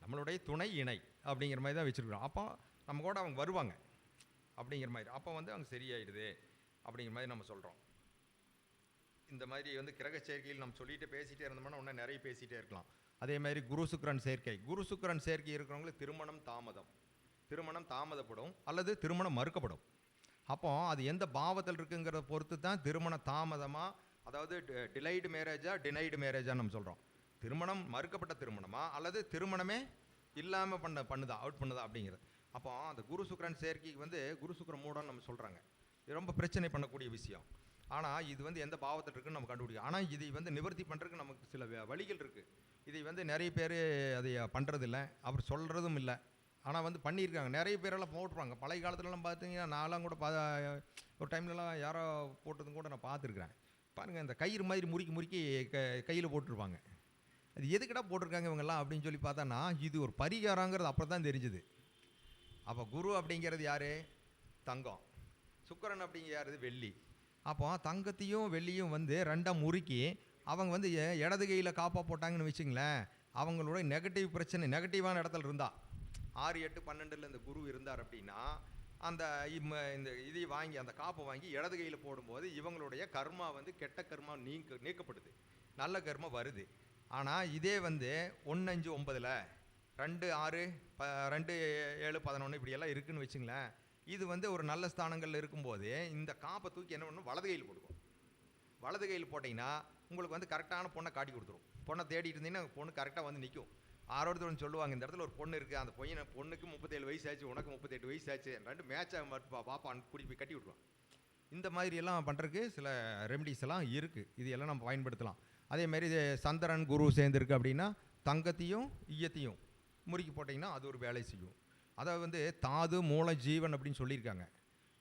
நம்மளுடைய துணை இணை அப்படிங்கிற மாதிரி தான் வச்சுருக்கிறோம். அப்போ நம்ம கூட அவங்க வருவாங்க அப்படிங்கிற மாதிரி. அப்போ வந்து அவங்க சரியாயிடுது அப்படிங்கிற மாதிரி நம்ம சொல்கிறோம். இந்த மாதிரி வந்து கிரக சேர்க்கையில் நம்ம சொல்லிட்டு பேசிகிட்டே இருந்தோம்னா இன்னும் நிறைய பேசிகிட்டே இருக்கலாம். அதே மாதிரி குரு சுக்கிரன் சேர்க்கை இருக்கிறவங்களுக்கு திருமணம் தாமதப்படும் அல்லது திருமணம் மறுக்கப்படும். அப்போ அது எந்த பாவத்தில் இருக்குங்கிறத பொறுத்து தான் திருமணம் தாமதமாக, அதாவது டினைடு மேரேஜான்னு நம்ம சொல்கிறோம். திருமணம் மறுக்கப்பட்ட திருமணமா அல்லது திருமணமே இல்லாமல் அவுட் பண்ணுதா அப்படிங்கிறது. அப்போ அந்த குரு சுக்கிரன் சேர்க்கைக்கு வந்து குரு சுக்கிர மூடன்னு நம்ம சொல்கிறாங்க. இது ரொம்ப பிரச்சனை பண்ணக்கூடிய விஷயம். ஆனால் இது வந்து எந்த பாவத்தில் இருக்குன்னு நம்ம கண்டுபிடிக்கும். ஆனால் இதை வந்து நிவர்த்தி பண்ணுறதுக்கு நமக்கு சில வழிகள் இருக்குது. இதை வந்து நிறைய பேர் அதை பண்ணுறதில்ல, அவர் சொல்கிறதும் இல்லை. ஆனால் வந்து பண்ணியிருக்காங்க, நிறைய பேரெல்லாம் போட்டுருவாங்க. பழைய காலத்துலலாம் பார்த்தீங்கன்னா நான்லாம் கூட ஒரு டைம்லலாம் யாரோ போட்டதும் கூட நான் பார்த்துருக்குறேன். பாருங்கள், இந்த கயிறு மாதிரி முறுக்கி முறுக்கி கையில் போட்டிருப்பாங்க. அது எதுக்கிட்ட போட்டிருக்காங்க இவங்கெல்லாம் அப்படின்னு சொல்லி பார்த்தானா, இது ஒரு பரிகாரங்கிறது அப்புறம் தான் தெரிஞ்சுது. அப்போ குரு அப்படிங்கிறது யார்? தங்கம். சுக்கிரன் அப்படிங்கிற யார்? வெள்ளி. அப்போ தங்கத்தையும் வெள்ளியும் வந்து ரெண்டாக முறுக்கி அவங்க வந்து இடது கையில் காப்பா போட்டாங்கன்னு வச்சுங்களேன், அவங்களோட நெகட்டிவ் பிரச்சனை நெகட்டிவான இடத்துல இருந்தா 6, 8, 12 இந்த குரு இருந்தார் அப்படின்னா, அந்த இந்த இதை வாங்கி அந்த காப்பை வாங்கி இடது கையில் போடும்போது இவங்களுடைய கர்மா வந்து கெட்ட கர்மா நீக்கப்படுது, நல்ல கர்மா வருது. ஆனால் இதே வந்து 1, 5, 9, 2, 6, 2, 7, 11 இப்படியெல்லாம் இருக்குதுன்னு வச்சுங்களேன், இது வந்து ஒரு நல்ல ஸ்தானங்களில் இருக்கும்போது இந்த காப்பை தூக்கி என்ன பண்ணணும், வலது கையில் போட்டுக்கும். வலது கையில் போட்டிங்கன்னா உங்களுக்கு வந்து கரெக்டான பொண்ணை காட்டி கொடுத்துரும். பொண்ணை தேடிட்டு இருந்தீங்கன்னா பொண்ணு கரெக்டாக வந்து நிற்கும். ஆரோடுத்தவன் சொல்லுவாங்க, இந்த இடத்துல ஒரு பொண்ணு இருக்குது, அந்த பொண்ணுக்கு 37 வயசு ஆச்சு, உனக்கு 38 வயசு ஆச்சு, ரெண்டு மேட்சாக பாப்பான்னு கூட்டி போய் கட்டி விட்ருவான். இந்த மாதிரியெல்லாம் பண்ணுறதுக்கு சில ரெமடிஸ் எல்லாம் இருக்குது. இது எல்லாம் நம்ம பயன்படுத்தலாம். அதேமாரி இது சந்திரன் குரு சேர்ந்துருக்கு அப்படின்னா தங்கத்தையும் ஈயத்தையும் முறுக்கி போட்டிங்கன்னா அது ஒரு வேலை செய்யும். அதை வந்து தாது மூல ஜீவன் அப்படின்னு சொல்லியிருக்காங்க.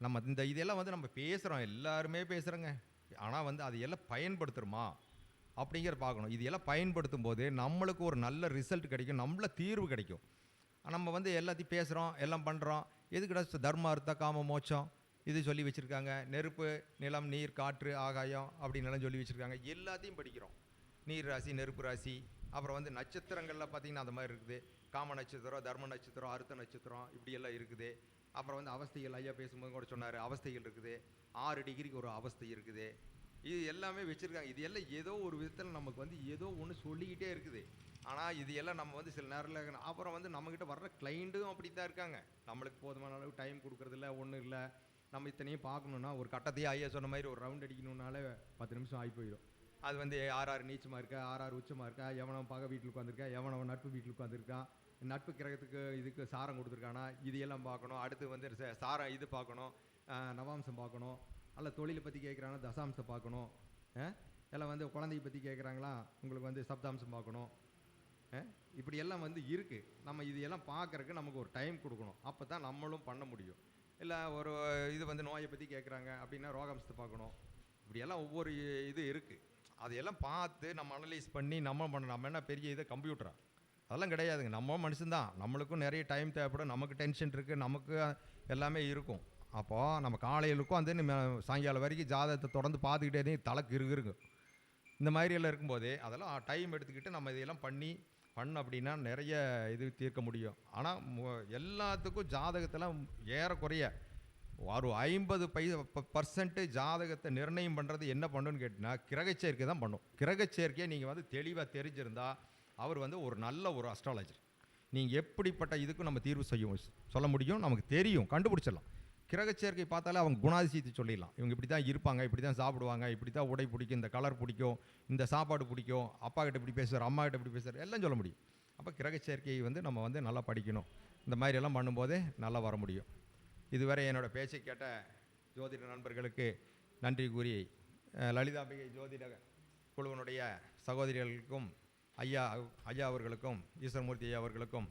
நம்ம இந்த இதெல்லாம் வந்து நம்ம பேசுகிறோம், எல்லாருமே பேசுகிறோங்க. ஆனால் வந்து அது எல்லாம் பயன்படுத்துகிறோமா அப்படிங்கிற பார்க்கணும். இது எல்லாம் பயன்படுத்தும் போது நம்மளுக்கு ஒரு நல்ல ரிசல்ட் கிடைக்கும், நம்மள தீர்வு கிடைக்கும். நம்ம வந்து எல்லாத்தையும் பேசுகிறோம், எல்லாம் பண்ணுறோம். எதுக்கிட்ட தர்ம அர்த்த காம மோட்சம் இது சொல்லி வச்சுருக்காங்க. நெருப்பு, நிலம், நீர், காற்று, ஆகாயம் அப்படின்னு எல்லாம் சொல்லி வச்சுருக்காங்க. எல்லாத்தையும் படிக்கிறோம். நீர் ராசி, நெருப்பு ராசி, அப்புறம் வந்து நட்சத்திரங்களில் பார்த்திங்கன்னா அந்த மாதிரி இருக்குது. காம நட்சத்திரம், தர்ம நட்சத்திரம், அர்த்த நட்சத்திரம் இப்படியெல்லாம் இருக்குது. அப்புறம் வந்து அவஸ்தைகள், ஐயா பேசும்போது கூட சொன்னார், அவஸ்தைகள் இருக்குது. 6 டிகிரிக்கு ஒரு அவஸ்தை இருக்குது. இது எல்லாமே வச்சுருக்காங்க. இது எல்லாம் ஏதோ ஒரு விதத்தில் நமக்கு வந்து ஏதோ ஒன்று சொல்லிக்கிட்டே இருக்குது. ஆனால் இது எல்லாம் நம்ம வந்து சில நேரத்தில் அப்புறம் வந்து நம்மக்கிட்ட வர்ற கிளைண்ட்டும் அப்படி தான் இருக்காங்க. நம்மளுக்கு போதுமான அளவு டைம் கொடுக்குறதில்ல, ஒன்றும் இல்லை. நம்ம இத்தனையும் பார்க்கணுன்னா ஒரு கட்டத்தையே ஐயா சொன்ன மாதிரி ஒரு ரவுண்ட் அடிக்கணுன்னாலே 10 நிமிஷம் ஆகி போயிடும். அது வந்து 6 நீச்சமாக இருக்கா, 6 உச்சமாக இருக்கா, எவனவன் பகை வீட்டில் உட்காந்துருக்கா, எவனவன் நட்பு வீட்டில் உட்காந்துருக்கான், நட்பு கிரகத்துக்கு இதுக்கு சாரம் கொடுத்துருக்கானா, இது எல்லாம் பார்க்கணும். அடுத்து வந்து சாரம் இது பார்க்கணும், நவாம்சம் பார்க்கணும். அல்ல தொழிலை பற்றி கேட்குறாங்கன்னா தசாம்சம் பார்க்கணும். எல்லாம் வந்து குழந்தைய பற்றி கேட்குறாங்களா, உங்களுக்கு வந்து சப்தாம்சம் பார்க்கணும். இப்படி எல்லாம் வந்து இருக்குது. நம்ம இது எல்லாம் பார்க்குறதுக்கு நமக்கு ஒரு டைம் கொடுக்கணும். அப்போ தான் நம்மளும் பண்ண முடியும். இல்லை ஒரு இது வந்து நோயை பற்றி கேட்குறாங்க அப்படின்னா ரோகாம்சத்தை பார்க்கணும். இப்படியெல்லாம் ஒவ்வொரு இது இருக்குது. அதையெல்லாம் பார்த்து நம்ம அனலைஸ் பண்ணி நம்ம பண்ணணும். நம்ம என்ன பெரிய இதை கம்ப்யூட்டரா? அதெல்லாம் கிடையாதுங்க. நம்ம மனுஷன்தான், நம்மளுக்கும் நிறைய டைம் தேவைப்படும். நமக்கு டென்ஷன் இருக்குது, நமக்கு எல்லாமே இருக்கும். அப்போது நம்ம காலையிலுக்கும் வந்து நம்ம சாயங்காலம் வரைக்கும் ஜாதகத்தை தொடர்ந்து பார்த்துக்கிட்டே தலைக்கு இருக்குங்க. இந்த மாதிரியெல்லாம் இருக்கும்போது அதெல்லாம் டைம் எடுத்துக்கிட்டு நம்ம இதையெல்லாம் பண்ண அப்படின்னா நிறைய இது தீர்க்க முடியும். ஆனால் எல்லாத்துக்கும் ஜாதகத்தெல்லாம் ஏறக்குறைய ஒரு 50% ஜாதகத்தை நிர்ணயம் பண்ணுறது என்ன பண்ணுன்னு கேட்டிங்கன்னா கிரகச்சேர்க்கை தான் பண்ணும். கிரகச்சேர்க்கையை நீங்கள் வந்து தெளிவாக தெரிஞ்சிருந்தால் அவர் வந்து ஒரு நல்ல ஒரு அஸ்ட்ராலஜர். நீங்கள் எப்படிப்பட்ட இதுக்கும் நம்ம தீர்வு சொல்ல முடியும், நமக்கு தெரியும், கண்டுபிடிச்சிடலாம். கிரகச்சேர்க்கை பார்த்தாலே அவங்க குணாதிசயத்தை சொல்லிடலாம். இவங்க இப்படி தான் இருப்பாங்க, இப்படி தான் சாப்பிடுவாங்க, இப்படி தான் உடை பிடிக்கும், இந்த கலர் பிடிக்கும், இந்த சாப்பாடு பிடிக்கும், அப்பா கிட்ட இப்படி பேசுவார், அம்மா கிட்ட இப்படி பேசுவார், எல்லாம் சொல்ல முடியும். அப்போ கிரகச்சேர்க்கையை வந்து நம்ம வந்து நல்லா படிக்கணும். இந்த மாதிரி எல்லாம் பண்ணும்போதே நல்லா வர முடியும். இதுவரை என்னோடய பேச்சை கேட்ட ஜோதிட நண்பர்களுக்கு நன்றி கூறி, லலிதாம்பிகை ஜோதிட குழுவினுடைய சகோதரிகளுக்கும் ஐயா அவர்களுக்கும், ஈஸ்வரமூர்த்தி ஐயா அவர்களுக்கும்,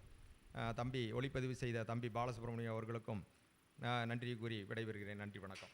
தம்பி ஒளிப்பதிவு செய்த தம்பி பாலசுப்ரமணியம் அவர்களுக்கும் நன்றி கூறி விடைபெறுகிறேன். நன்றி, வணக்கம்.